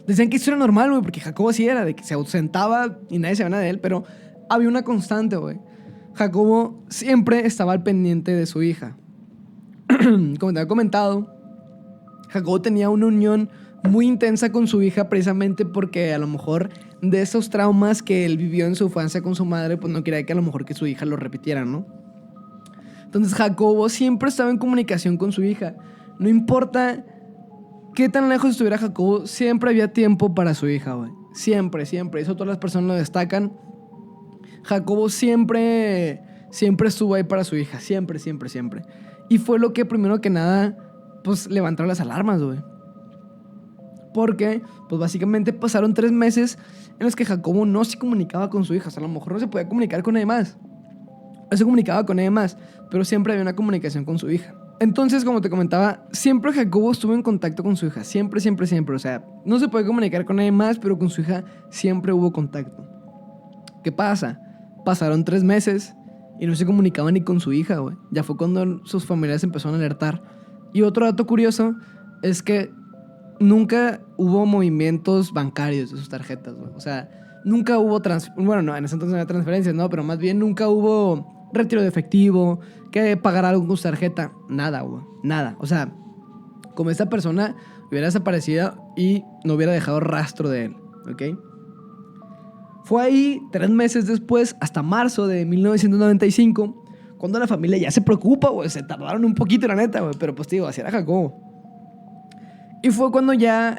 Decían que eso era normal, güey, porque Jacobo así era, de que se ausentaba y nadie sabía nada de él, pero había una constante, güey. Jacobo siempre estaba al pendiente de su hija. Como te había comentado, Jacobo tenía una unión muy intensa con su hija precisamente porque a lo mejor de esos traumas que él vivió en su infancia con su madre, pues no quería que a lo mejor que su hija lo repitiera, ¿no? Entonces Jacobo siempre estaba en comunicación con su hija. No importa qué tan lejos estuviera Jacobo, siempre había tiempo para su hija, güey. Siempre, siempre. Eso todas las personas lo destacan. Jacobo siempre estuvo ahí para su hija. Siempre, siempre, siempre. Y fue lo que primero que nada, pues levantaron las alarmas, güey. Porque, pues básicamente pasaron 3 meses en los que Jacobo no se comunicaba con su hija. O sea, a lo mejor no se podía comunicar con nadie más. No se comunicaba con nadie más, pero siempre había una comunicación con su hija. Entonces, como te comentaba, siempre Jacobo estuvo en contacto con su hija. Siempre, siempre, siempre. O sea, no se puede comunicar con nadie más, pero con su hija siempre hubo contacto. ¿Qué pasa? Pasaron 3 meses y no se comunicaba ni con su hija, güey. Ya fue cuando sus familiares empezaron a alertar. Y otro dato curioso es que nunca hubo movimientos bancarios de sus tarjetas, güey. O sea, nunca hubo bueno, no, en ese entonces no había transferencias, ¿no? Pero más bien nunca hubo retiro de efectivo, que pagar algo con su tarjeta. Nada, güey. Nada. O sea, como esta persona hubiera desaparecido y no hubiera dejado rastro de él, ¿ok? Fue ahí 3 meses después, hasta marzo de 1995, cuando la familia ya se preocupa, güey. Se tardaron un poquito, la neta, güey. Pero pues, digo, así era Jacobo. Y fue cuando ya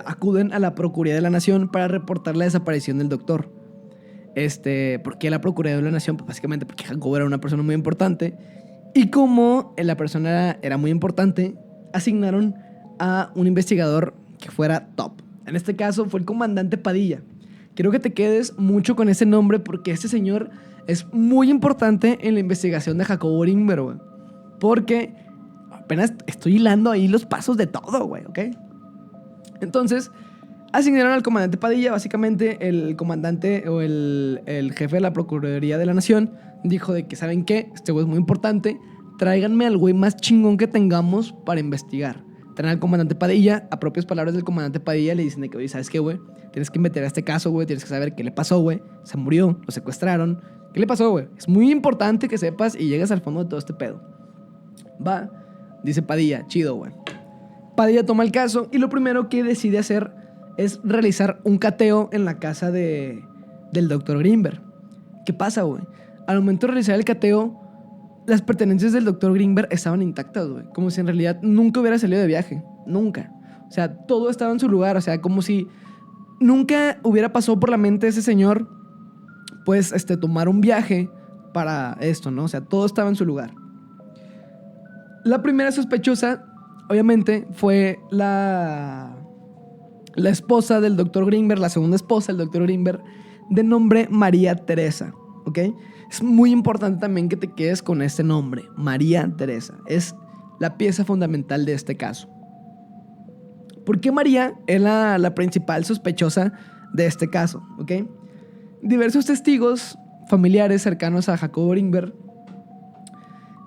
acuden a la Procuraduría de la Nación para reportar la desaparición del doctor. ¿Por qué la Procuraduría de la Nación? Pues básicamente porque Jacobo era una persona muy importante. Y como la persona era muy importante, asignaron a un investigador que fuera top. En este caso fue el comandante Padilla. Quiero que te quedes mucho con ese nombre porque este señor es muy importante en la investigación de Jacobo Greenberg, güey. Porque apenas estoy hilando ahí los pasos de todo, güey, ¿ok? Entonces, asignaron al comandante Padilla. Básicamente, el comandante o el jefe de la Procuraduría de la Nación dijo de que, ¿saben qué? Este güey es muy importante. Tráiganme al güey más chingón que tengamos para investigar. Traen al comandante Padilla. A propias palabras del comandante Padilla le dicen de que, oye, ¿sabes qué, güey? Tienes que meter a este caso, güey. Tienes que saber qué le pasó, güey. Se murió, lo secuestraron. ¿Qué le pasó, güey? Es muy importante que sepas y llegues al fondo de todo este pedo. Va, dice Padilla, chido, güey. Padilla toma el caso y lo primero que decide hacer es realizar un cateo en la casa del Dr. Greenberg. ¿Qué pasa, güey? Al momento de realizar el cateo, las pertenencias del Dr. Greenberg estaban intactas, güey. Como si en realidad nunca hubiera salido de viaje. Nunca. O sea, todo estaba en su lugar. O sea, como si nunca hubiera pasado por la mente de ese señor, pues, tomar un viaje para esto, ¿no? O sea, todo estaba en su lugar. La primera sospechosa, obviamente, fue la esposa del Dr. Greenberg, la segunda esposa del Dr. Greenberg, de nombre María Teresa, ¿ok? Es muy importante también que te quedes con este nombre, María Teresa. Es la pieza fundamental de este caso. ¿Por qué María es la principal sospechosa de este caso, ¿ok? Diversos testigos familiares cercanos a Jacobo Greenberg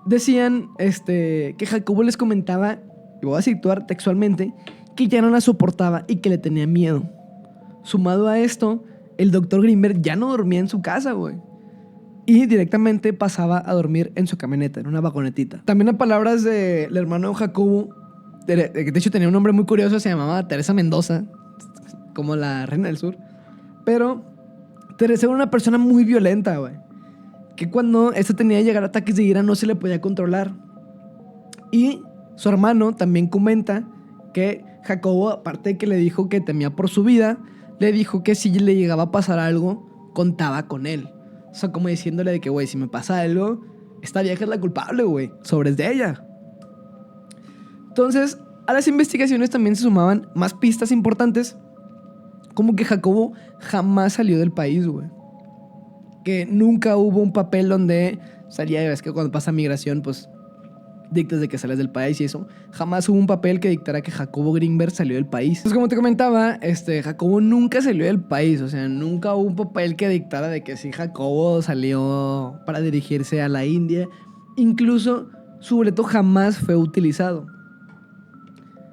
decían que Jacobo les comentaba, y voy a situar textualmente, que ya no la soportaba y que le tenía miedo. Sumado a esto, el Dr. Greenberg ya no dormía en su casa, güey. Y directamente pasaba a dormir en su camioneta, en una vagonetita. También a palabras del hermano de Jacobo, de hecho tenía un nombre muy curioso, se llamaba Teresa Mendoza, como la reina del sur. Pero Teresa era una persona muy violenta, güey. Que cuando esta tenía que llegar a ataques de ira no se le podía controlar. Y su hermano también comenta que Jacobo, aparte de que le dijo que temía por su vida, le dijo que si le llegaba a pasar algo, contaba con él. O sea, como diciéndole de que, güey, si me pasa algo, esta vieja es la culpable, güey. Sobre es de ella. Entonces, a las investigaciones también se sumaban más pistas importantes, como que Jacobo jamás salió del país, güey. Que nunca hubo un papel donde salía, ves que cuando pasa migración, pues dictas de que sales del país y eso. Jamás hubo un papel que dictara que Jacobo Greenberg salió del país. Entonces, como te comentaba, Jacobo nunca salió del país. O sea, nunca hubo un papel que dictara de que sí, Jacobo salió para dirigirse a la India. Incluso su boleto jamás fue utilizado.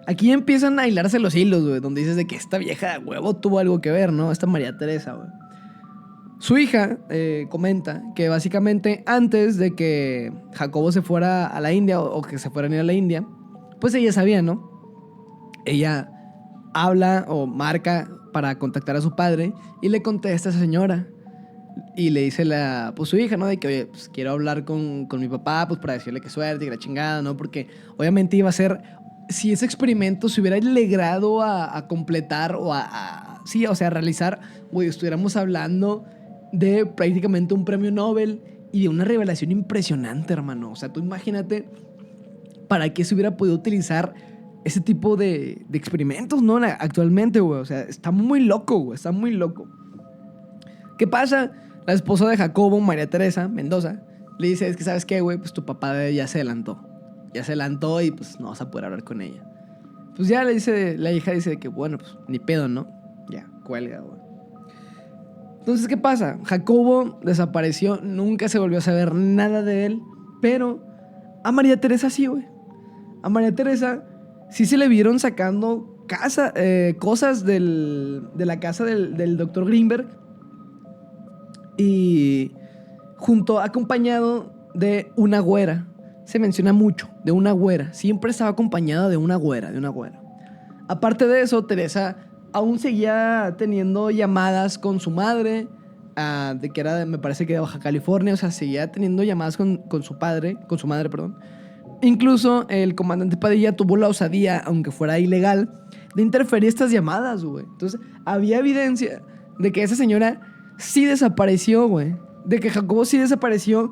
Aquí empiezan a hilarse los hilos, güey, donde dices de que esta vieja de huevo tuvo algo que ver, ¿no? Esta María Teresa, güey. Su hija comenta que básicamente antes de que Jacobo se fuera a la India o que se fueran a ir a la India, pues ella sabía, ¿no? Ella habla o marca para contactar a su padre y le contesta a esa señora. Y le dice pues su hija, ¿no? De que, oye, pues quiero hablar con mi papá, pues para decirle que suerte y que la chingada, ¿no? Porque obviamente iba a ser, si ese experimento se hubiera logrado a completar o sí, o sea, a realizar, güey, estuviéramos hablando de prácticamente un premio Nobel y de una revelación impresionante, hermano. O sea, tú imagínate para qué se hubiera podido utilizar ese tipo de experimentos, ¿no? Actualmente, güey. O sea, está muy loco, güey. Está muy loco. ¿Qué pasa? La esposa de Jacobo, María Teresa Mendoza, le dice, es que, ¿sabes qué, güey? Pues tu papá ya se adelantó. Ya se adelantó y pues no vas a poder hablar con ella. Pues ya le dice, la hija dice que, bueno, pues ni pedo, ¿no? Ya, cuelga, güey. Entonces, ¿qué pasa? Jacobo desapareció, nunca se volvió a saber nada de él, pero a María Teresa sí, güey. A María Teresa sí se le vieron sacando cosas de la casa del Dr. Greenberg y acompañado de una güera. Se menciona mucho, de una güera. Siempre estaba acompañada de una güera. Aparte de eso, Teresa aún seguía teniendo llamadas con su madre, de que era, me parece que de Baja California. O sea, seguía teniendo llamadas con su madre, perdón. Incluso el comandante Padilla tuvo la osadía, aunque fuera ilegal, de interferir estas llamadas, güey. Entonces, había evidencia de que esa señora sí desapareció, güey. De que Jacobo sí desapareció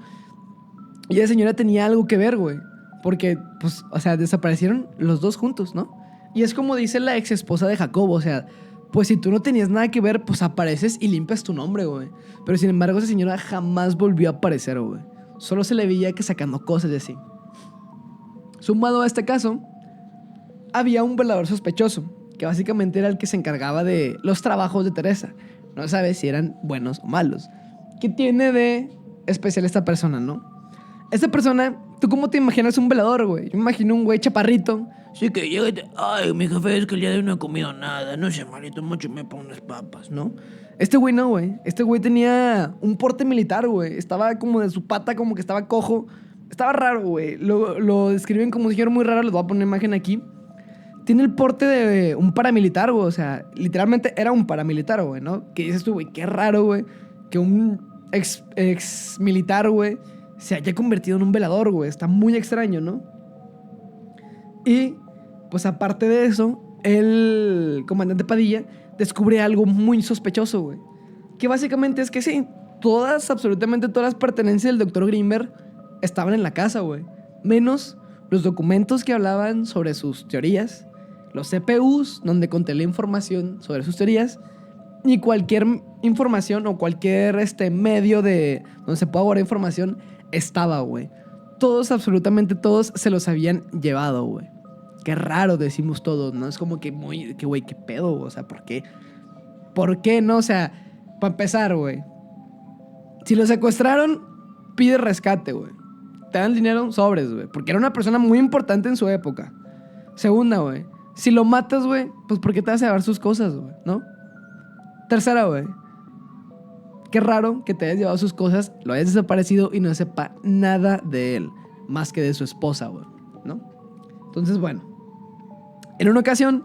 y esa señora tenía algo que ver, güey. Porque, pues, o sea, desaparecieron los dos juntos, ¿no? Y es como dice la ex esposa de Jacobo, o sea, pues si tú no tenías nada que ver, pues apareces y limpias tu nombre, güey. Pero sin embargo, esa señora jamás volvió a aparecer, güey. Solo se le veía que sacando cosas de así. Sumado a este caso, había un velador sospechoso, que básicamente era el que se encargaba de los trabajos de Teresa. No sabes si eran buenos o malos. ¿Qué tiene de especial esta persona, no? Esta persona, ¿tú cómo te imaginas un velador, güey? Yo me imagino un güey chaparrito. Sí, que llega y te... Ay, mi jefe, es que el día de hoy no he comido nada. No sé, malito, mucho me pongo unas papas, ¿no? Este güey no, güey. Este güey tenía un porte militar, güey. Estaba como de su pata, como que estaba cojo. Estaba raro, güey. Lo describen como si fuera muy raro. Les voy a poner una imagen aquí. Tiene el porte de un paramilitar, güey. O sea, literalmente era un paramilitar, güey, ¿no? Que dices tú, güey, qué raro, güey, que un ex militar, güey, se haya convertido en un velador, güey. Está muy extraño, ¿no? Y, pues aparte de eso, el comandante Padilla descubre algo muy sospechoso, güey. Que básicamente es que sí, absolutamente todas las pertenencias del Dr. Greenberg estaban en la casa, güey. Menos los documentos que hablaban sobre sus teorías, los CPUs donde contenía la información sobre sus teorías, y cualquier información o cualquier medio de donde se pueda guardar información estaba, güey. Todos, absolutamente todos, se los habían llevado, güey. Qué raro, decimos todos, ¿no? Es como que muy... Que, güey, qué pedo, o sea, ¿por qué? ¿Por qué no? O sea, para empezar, güey. Si lo secuestraron, pide rescate, güey. Te dan dinero, sobres, güey. Porque era una persona muy importante en su época. Segunda, güey. Si lo matas, güey, pues ¿por qué te vas a llevar sus cosas, güey? ¿No? Tercera, güey. Qué raro que te hayas llevado sus cosas, lo hayas desaparecido y no sepa nada de él. Más que de su esposa, güey. ¿No? Entonces, bueno. En una ocasión,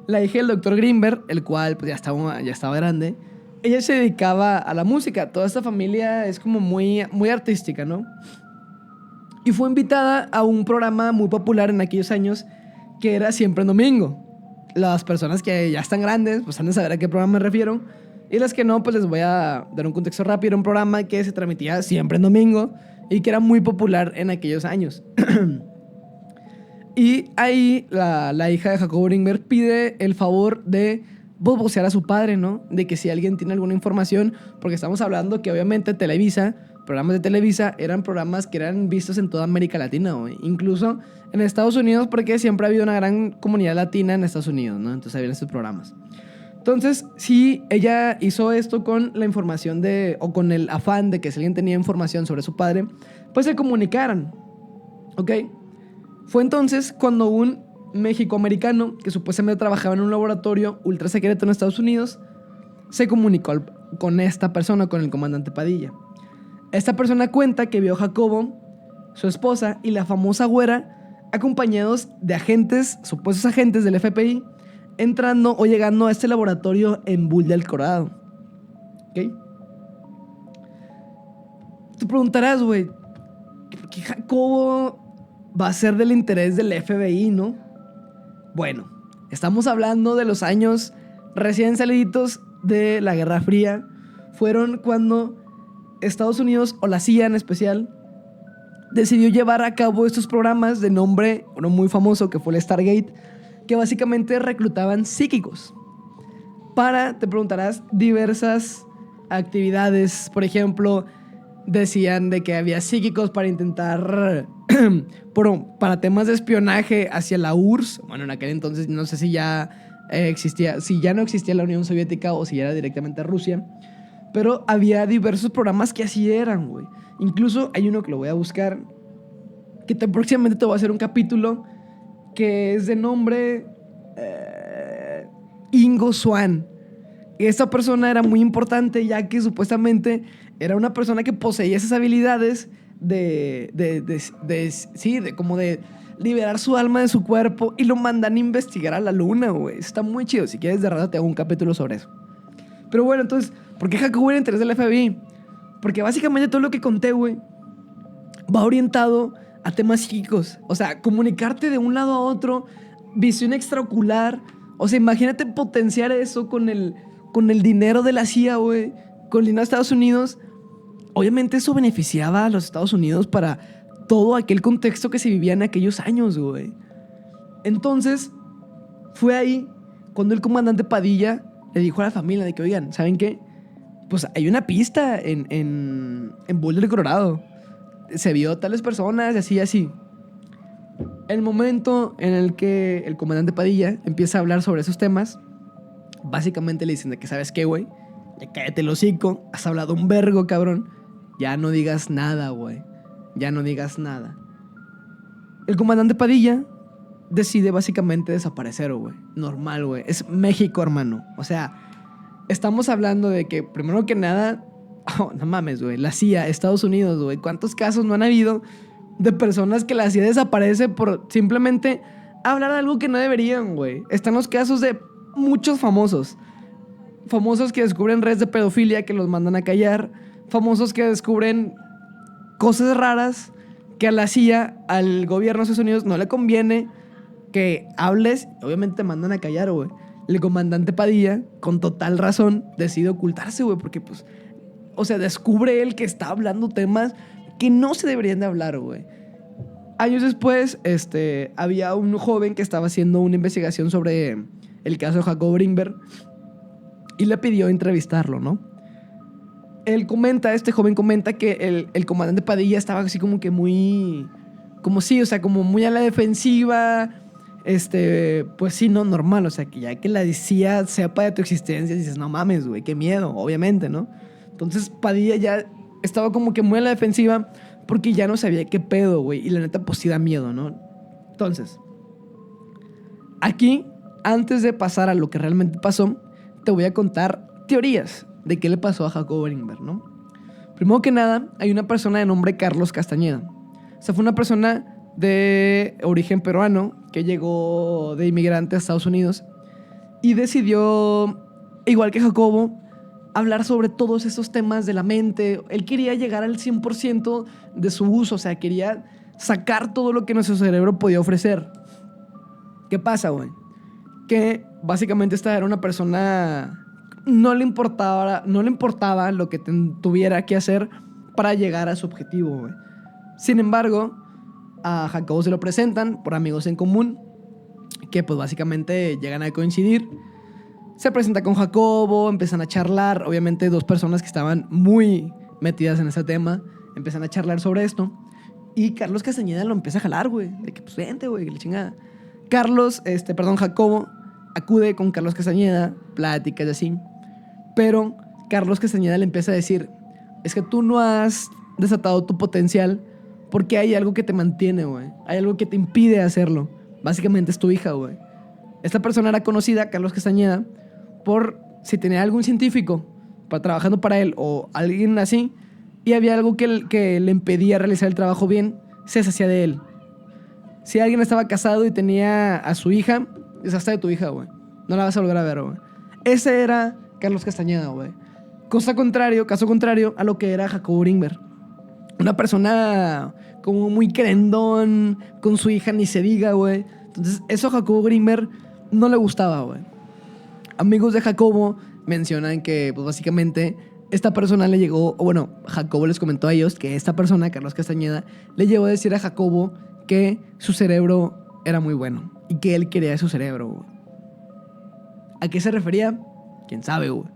la hija del Dr. Greenberg, el cual pues, ya estaba grande, ella se dedicaba a la música. Toda esta familia es como muy, muy artística, ¿no? Y fue invitada a un programa muy popular en aquellos años que era Siempre en Domingo. Las personas que ya están grandes pues han de saber a qué programa me refiero. Y las que no, pues les voy a dar un contexto rápido. Era un programa que se transmitía siempre en domingo y que era muy popular en aquellos años. Y ahí la hija de Jacobo Greenberg pide el favor de vocear a su padre, ¿no? De que si alguien tiene alguna información, porque estamos hablando que obviamente Televisa, programas de Televisa, eran programas que eran vistos en toda América Latina, güey. Incluso en Estados Unidos, porque siempre ha habido una gran comunidad latina en Estados Unidos, ¿no? Entonces había estos programas. Entonces, sí, ella hizo esto con la información o con el afán de que si alguien tenía información sobre su padre, pues se comunicaran, ¿ok? Fue entonces cuando un mexicoamericano que supuestamente trabajaba en un laboratorio ultra secreto en Estados Unidos se comunicó con esta persona, con el comandante Padilla. Esta persona cuenta que vio a Jacobo, su esposa y la famosa güera acompañados de agentes, supuestos agentes del FBI, entrando o llegando a este laboratorio en Boulder, Colorado. ¿Ok? Tú preguntarás, güey, ¿por qué Jacobo va a ser del interés del FBI, no? Bueno, estamos hablando de los años recién saliditos de la Guerra Fría. Fueron cuando Estados Unidos, o la CIA en especial, decidió llevar a cabo estos programas de nombre, uno muy famoso que fue el Stargate, que básicamente reclutaban psíquicos para, te preguntarás, diversas actividades. Por ejemplo, decían de que había psíquicos para intentar para temas de espionaje hacia la URSS. Bueno, en aquel entonces no sé si ya existía, si ya no existía la Unión Soviética o si ya era directamente Rusia, pero había diversos programas que así eran, güey. Incluso hay uno que lo voy a buscar, que próximamente te voy a hacer un capítulo que es de nombre Ingo Swann. Esta persona era muy importante ya que supuestamente era una persona que poseía esas habilidades de como de liberar su alma de su cuerpo, y lo mandan a investigar a la luna, güey. Está muy chido. Si quieres, de rato te hago un capítulo sobre eso. Pero bueno, entonces, ¿por qué Jacobo era interés del FBI? Porque básicamente todo lo que conté, güey, va orientado a temas psíquicos. O sea, comunicarte de un lado a otro, visión extraocular. O sea, imagínate potenciar eso con el dinero de la CIA, güey, con el dinero de Estados Unidos. Obviamente eso beneficiaba a los Estados Unidos para todo aquel contexto que se vivía en aquellos años, güey. Entonces, fue ahí cuando el comandante Padilla le dijo a la familia de que, oigan, ¿saben qué? Pues hay una pista en Boulder, Colorado. Se vio tales personas, así, así. El momento en el que el comandante Padilla empieza a hablar sobre esos temas, básicamente le dicen de que, ¿sabes qué, güey? Ya cállate el hocico, has hablado un vergo, cabrón. Ya no digas nada, güey. Ya no digas nada. El comandante Padilla decide básicamente desaparecer, güey. Normal, güey. Es México, hermano. O sea, estamos hablando de que, primero que nada, oh, no mames, güey. La CIA, Estados Unidos, güey. ¿Cuántos casos no han habido de personas que la CIA desaparece por simplemente hablar de algo que no deberían, güey? Están los casos de muchos famosos. Famosos que descubren redes de pedofilia que los mandan a callar. Famosos que descubren cosas raras que a la CIA, al gobierno de Estados Unidos, no le conviene que hables. Obviamente te mandan a callar, güey. El comandante Padilla, con total razón, decide ocultarse, güey, porque, pues, o sea, descubre él que está hablando temas que no se deberían de hablar, güey. Años después, había un joven que estaba haciendo una investigación sobre el caso de Jacobo Greenberg y le pidió entrevistarlo, ¿no? Este joven comenta que el comandante Padilla estaba así como que muy, como sí, o sea, como muy a la defensiva, pues sí, no, normal, o sea, que ya que la CIA sepa de tu existencia, dices, no mames, güey, qué miedo, obviamente, ¿no? Entonces Padilla ya estaba como que muy a la defensiva porque ya no sabía qué pedo, güey, y la neta, pues sí da miedo, ¿no? Entonces, aquí, antes de pasar a lo que realmente pasó, te voy a contar teorías de qué le pasó a Jacobo Greenberg, ¿no? Primero que nada, hay una persona de nombre Carlos Castañeda. O sea, fue una persona de origen peruano que llegó de inmigrante a Estados Unidos y decidió, igual que Jacobo, hablar sobre todos esos temas de la mente. Él quería llegar al 100% de su uso, o sea, quería sacar todo lo que nuestro cerebro podía ofrecer. ¿Qué pasa, güey? Que básicamente esta era una persona, no le importaba lo que tuviera que hacer para llegar a su objetivo, güey. Sin embargo, a Jacobo se lo presentan por amigos en común, que pues básicamente llegan a coincidir. Se presenta con Jacobo, empiezan a charlar. Obviamente dos personas que estaban muy metidas en ese tema empiezan a charlar sobre esto. Y Carlos Castañeda lo empieza a jalar, güey. De que pues vente, güey, que la chingada. Jacobo acude con Carlos Castañeda, pláticas y así. Pero Carlos Castañeda le empieza a decir, es que tú no has desatado tu potencial porque hay algo que te mantiene, güey. Hay algo que te impide hacerlo. Básicamente es tu hija, güey. Esta persona era conocida, Carlos Castañeda, por si tenía algún científico trabajando para él o alguien así, y había algo que le impedía realizar el trabajo bien, se deshacía de él. Si alguien estaba casado y tenía a su hija, deshazte de tu hija, güey. No la vas a volver a ver, güey. Ese era Carlos Castañeda, güey. Caso contrario a lo que era Jacobo Greenberg. Una persona como muy querendón, con su hija ni se diga, güey. Entonces, eso a Jacobo Greenberg no le gustaba, güey. Amigos de Jacobo mencionan que, pues básicamente, esta persona le llegó, o bueno, Jacobo les comentó a ellos que esta persona, Carlos Castañeda, le llegó a decir a Jacobo que su cerebro era muy bueno y que él quería su cerebro, güey. ¿A qué se refería? ¿Quién sabe, güey?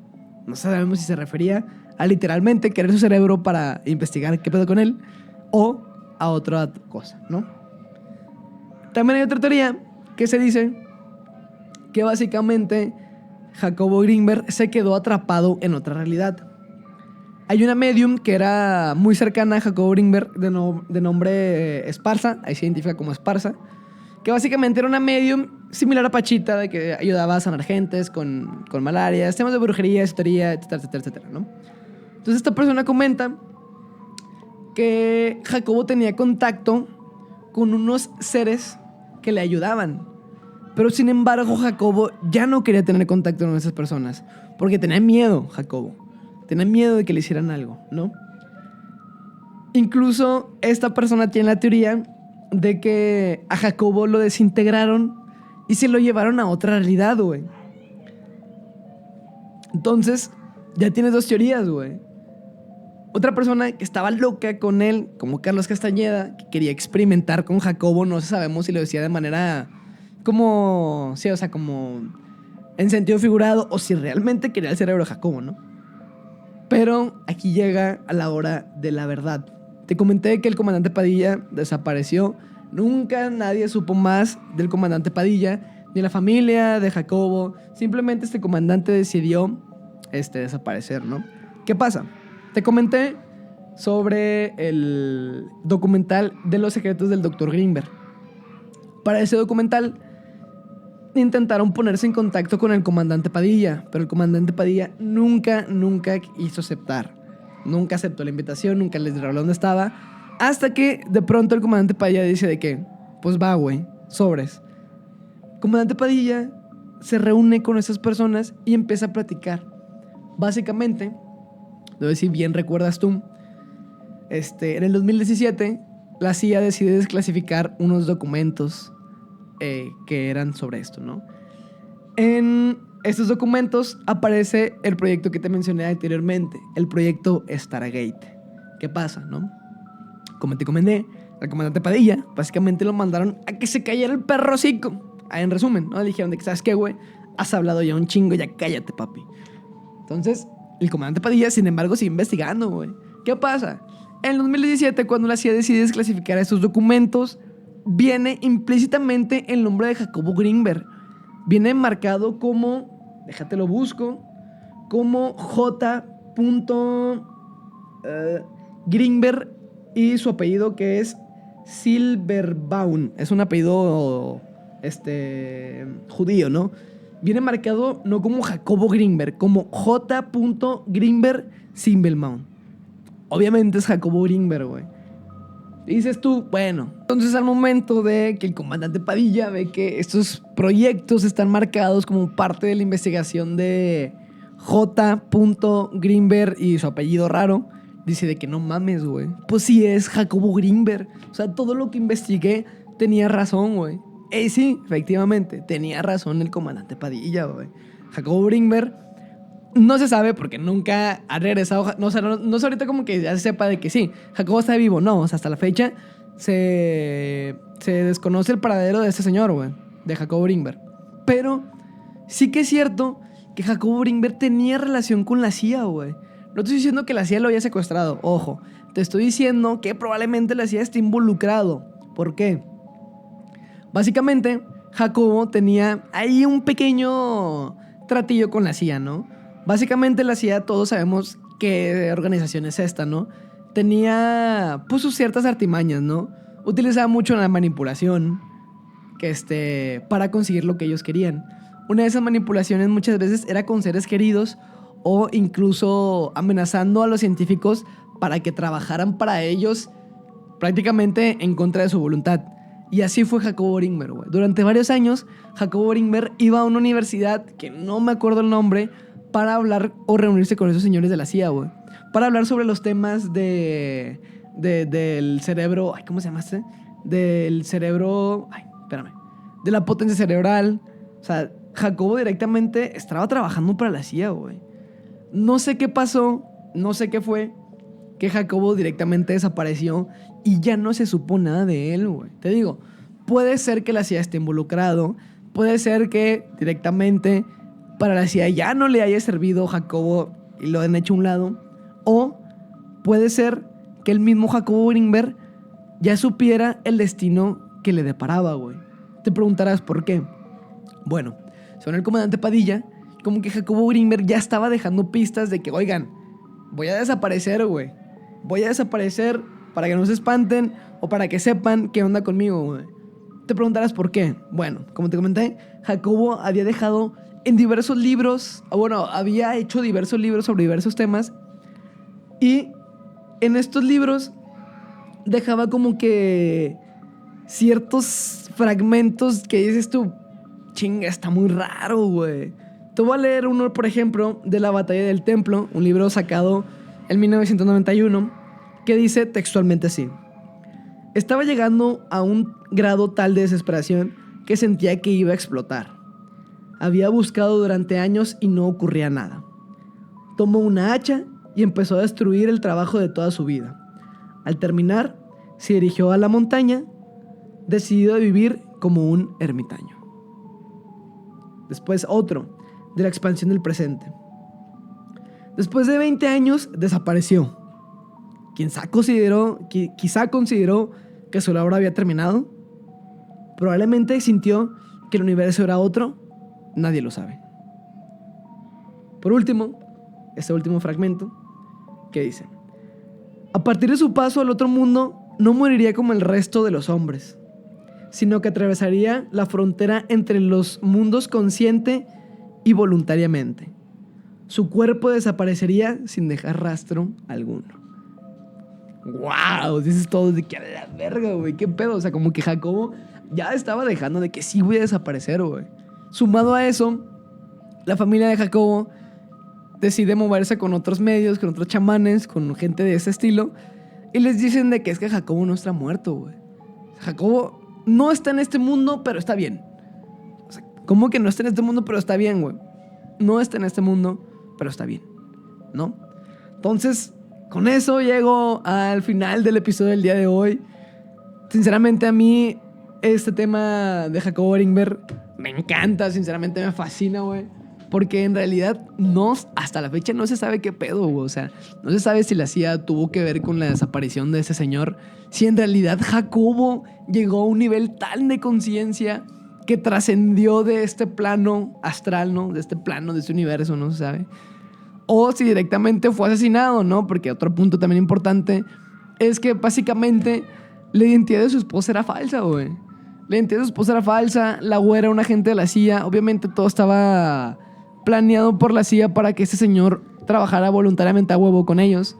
No sabemos si se refería a literalmente querer su cerebro para investigar qué pedo con él o a otra cosa, ¿no? También hay otra teoría que se dice que básicamente Jacobo Greenberg se quedó atrapado en otra realidad. Hay una medium que era muy cercana a Jacobo Greenberg de nombre Esparza, ahí se identifica como Esparza, que básicamente era una medium similar a Pachita, de que ayudaba a sanar gentes con malaria, temas de brujería, esotería, etcétera, etcétera, etcétera, ¿no? Entonces esta persona comenta que Jacobo tenía contacto con unos seres que le ayudaban. Pero sin embargo, Jacobo ya no quería tener contacto con esas personas. Porque tenía miedo, Jacobo. Tenía miedo de que le hicieran algo, ¿no? Incluso esta persona tiene la teoría de que a Jacobo lo desintegraron y se lo llevaron a otra realidad, güey. Entonces, ya tienes dos teorías, güey. Otra persona que estaba loca con él, como Carlos Castañeda, que quería experimentar con Jacobo, no sabemos si lo decía de manera como, sí, o sea, como en sentido figurado, o si realmente quería el cerebro de Jacobo, ¿no? Pero aquí llega a la hora de la verdad. Te comenté que el comandante Padilla desapareció Nunca nadie supo más del comandante Padilla, ni la familia de Jacobo. Simplemente este comandante decidió desaparecer, ¿no? ¿Qué pasa? Te comenté sobre el documental de los secretos del Dr. Greenberg. Para ese documental intentaron ponerse en contacto con el comandante Padilla, pero el comandante Padilla nunca quiso aceptar. Nunca aceptó la invitación, nunca les dijo dónde estaba, hasta que de pronto el comandante Padilla dice de que, pues va, güey, sobres. El comandante Padilla se reúne con esas personas y empieza a platicar. Básicamente, no sé si bien recuerdas tú, en el 2017 la CIA decide desclasificar unos documentos que eran sobre esto, ¿no? En estos documentos aparece el proyecto que te mencioné anteriormente, el proyecto Stargate. ¿Qué pasa, no? Como te comenté, al comandante Padilla básicamente lo mandaron a que se cayera el perro hocico. En resumen, ¿no? Le dijeron de que, ¿sabes qué, güey? Has hablado ya un chingo, ya cállate, papi. Entonces, el comandante Padilla, sin embargo, sigue investigando, güey. ¿Qué pasa? En el 2017, cuando la CIA decide desclasificar estos documentos, viene implícitamente el nombre de Jacobo Greenberg. Viene marcado como, déjate lo busco, como J. Greenberg y su apellido que es Silberbaum. Es un apellido judío, ¿no? Viene marcado no como Jacobo Greenberg, como J. Greenberg Silberbaum. Obviamente es Jacobo Greenberg, güey. Dices tú, bueno, entonces al momento de que el comandante Padilla ve que estos proyectos están marcados como parte de la investigación de J. Greenberg y su apellido raro, dice de que no mames, güey. Pues sí es Jacobo Greenberg. O sea, todo lo que investigué tenía razón, güey. Sí, efectivamente, tenía razón el comandante Padilla, güey. Jacobo Greenberg no se sabe porque nunca ha regresado. No, o sea, no es ahorita como que ya se sepa de que sí, Jacobo está vivo. No, o sea, hasta la fecha se desconoce el paradero de este señor, güey, de Jacobo Greenberg. Pero sí que es cierto que Jacobo Greenberg tenía relación con la CIA, güey. No estoy diciendo que la CIA lo haya secuestrado, ojo. Te estoy diciendo que probablemente la CIA esté involucrado. ¿Por qué? Básicamente, Jacobo tenía ahí un pequeño tratillo con la CIA, ¿no? Básicamente la CIA, todos sabemos qué organización es esta, ¿no? Tenía, pues, sus ciertas artimañas, ¿no? Utilizaba mucho la manipulación para conseguir lo que ellos querían. Una de esas manipulaciones muchas veces era con seres queridos o incluso amenazando a los científicos para que trabajaran para ellos prácticamente en contra de su voluntad. Y así fue Jacobo Greenberg, güey. Durante varios años, Jacobo Greenberg iba a una universidad, que no me acuerdo el nombre, para hablar o reunirse con esos señores de la CIA, güey. Para hablar sobre los temas del cerebro... Ay, ¿cómo se llama este? Del cerebro... Ay, espérame. De la potencia cerebral. O sea, Jacobo directamente estaba trabajando para la CIA, güey. No sé qué pasó, no sé qué fue, que Jacobo directamente desapareció y ya no se supo nada de él, güey. Te digo, puede ser que la CIA esté involucrado, puede ser que directamente para la CIA ya no le haya servido Jacobo y lo han hecho a un lado, o puede ser que el mismo Jacobo Greenberg ya supiera el destino que le deparaba, güey. Te preguntarás por qué. Bueno, según el comandante Padilla, como que Jacobo Greenberg ya estaba dejando pistas de que, oigan, voy a desaparecer, güey. Voy a desaparecer para que no se espanten o para que sepan qué onda conmigo, güey. Te preguntarás por qué. Bueno, como te comenté, Jacobo había dejado en diversos libros, había hecho diversos libros sobre diversos temas, y en estos libros dejaba como que ciertos fragmentos que dices tú, chinga, está muy raro, güey. Te voy a leer uno, por ejemplo, de la Batalla del Templo, un libro sacado en 1991, que dice textualmente así: estaba llegando a un grado tal de desesperación que sentía que iba a explotar. Había buscado durante años y no ocurría nada. Tomó una hacha y empezó a destruir el trabajo de toda su vida. Al terminar, se dirigió a la montaña, decidido a vivir como un ermitaño. Después otro, de la expansión del presente. Después de 20 años, desapareció. Quizá consideró que su labor había terminado. probablemente sintió que el universo era otro, nadie lo sabe. Por último, este último fragmento, que dice: a partir de su paso al otro mundo, no moriría como el resto de los hombres, sino que atravesaría la frontera entre los mundos consciente y voluntariamente. Su cuerpo desaparecería sin dejar rastro alguno. ¡Wow! Dices todo de que a la verga, güey. ¿Qué pedo? O sea, como que Jacobo ya estaba dejando de que sí voy a desaparecer, güey. Sumado a eso, la familia de Jacobo decide moverse con otros medios, con otros chamanes, con gente de ese estilo. Y les dicen de que es que Jacobo no está muerto, güey. Jacobo no está en este mundo, pero está bien. O sea, ¿cómo que no está en este mundo, pero está bien, güey? No está en este mundo, pero está bien, ¿no? Entonces, con eso llego al final del episodio del día de hoy. Sinceramente, a mí este tema de Jacobo Beringber me encanta. Sinceramente, me fascina, güey. Porque en realidad hasta la fecha no se sabe qué pedo, güey. O sea, no se sabe si la CIA tuvo que ver con la desaparición de ese señor. Si en realidad Jacobo llegó a un nivel tal de conciencia que trascendió de este plano astral, ¿no? De este plano, de este universo, no se sabe. O si directamente fue asesinado, ¿no? Porque otro punto también importante es que básicamente la identidad de su esposa era falsa, güey. La identidad de su esposa era falsa, la güera era un agente de la CIA. Obviamente todo estaba planeado por la CIA para que ese señor trabajara voluntariamente a huevo con ellos.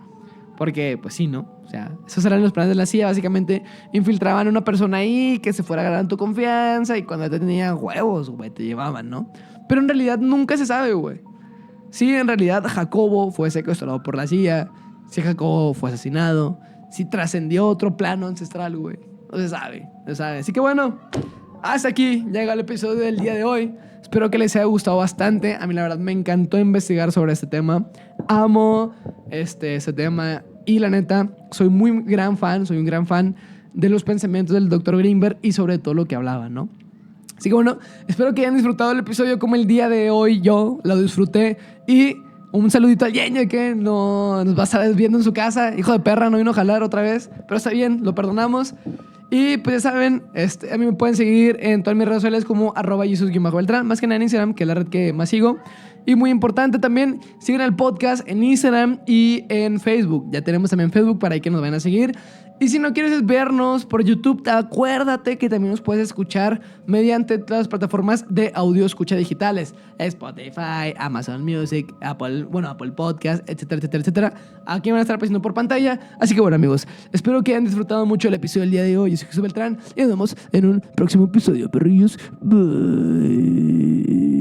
Porque, pues sí, ¿no? O sea, esos eran los planes de la CIA. Básicamente infiltraban a una persona ahí que se fuera a ganar tu confianza y cuando te tenían huevos, güey, te llevaban, ¿no? Pero en realidad nunca se sabe, güey. Si en realidad Jacobo fue secuestrado por la CIA, si Jacobo fue asesinado, si trascendió otro plano ancestral, güey. No se sabe, no se sabe. Así que bueno, hasta aquí llega el episodio del día de hoy. Espero que les haya gustado bastante. A mí la verdad me encantó investigar sobre este tema. Amo ese tema. Y la neta, soy un gran fan de los pensamientos del Dr. Greenberg y sobre todo lo que hablaba, ¿no? Así que bueno, espero que hayan disfrutado el episodio como el día de hoy yo lo disfruté. Y un saludito al Yeñe que no nos va a estar viendo en su casa. Hijo de perra, no vino a jalar otra vez. Pero está bien, lo perdonamos. Y pues ya saben, a mí me pueden seguir en todas mis redes sociales como @Jesus_Beltrán, más que nada en Instagram, que es la red que más sigo. Y muy importante también, sigan el podcast en Instagram y en Facebook. Ya tenemos también Facebook para que nos vayan a seguir. Y si no quieres vernos por YouTube, acuérdate que también nos puedes escuchar mediante todas las plataformas de audio escucha digitales. Spotify, Amazon Music, Apple Podcast, etcétera, etcétera, etcétera. Aquí van a estar apareciendo por pantalla. Así que bueno, amigos, espero que hayan disfrutado mucho el episodio del día de hoy. Yo soy Jesús Beltrán y nos vemos en un próximo episodio, perrillos. Bye.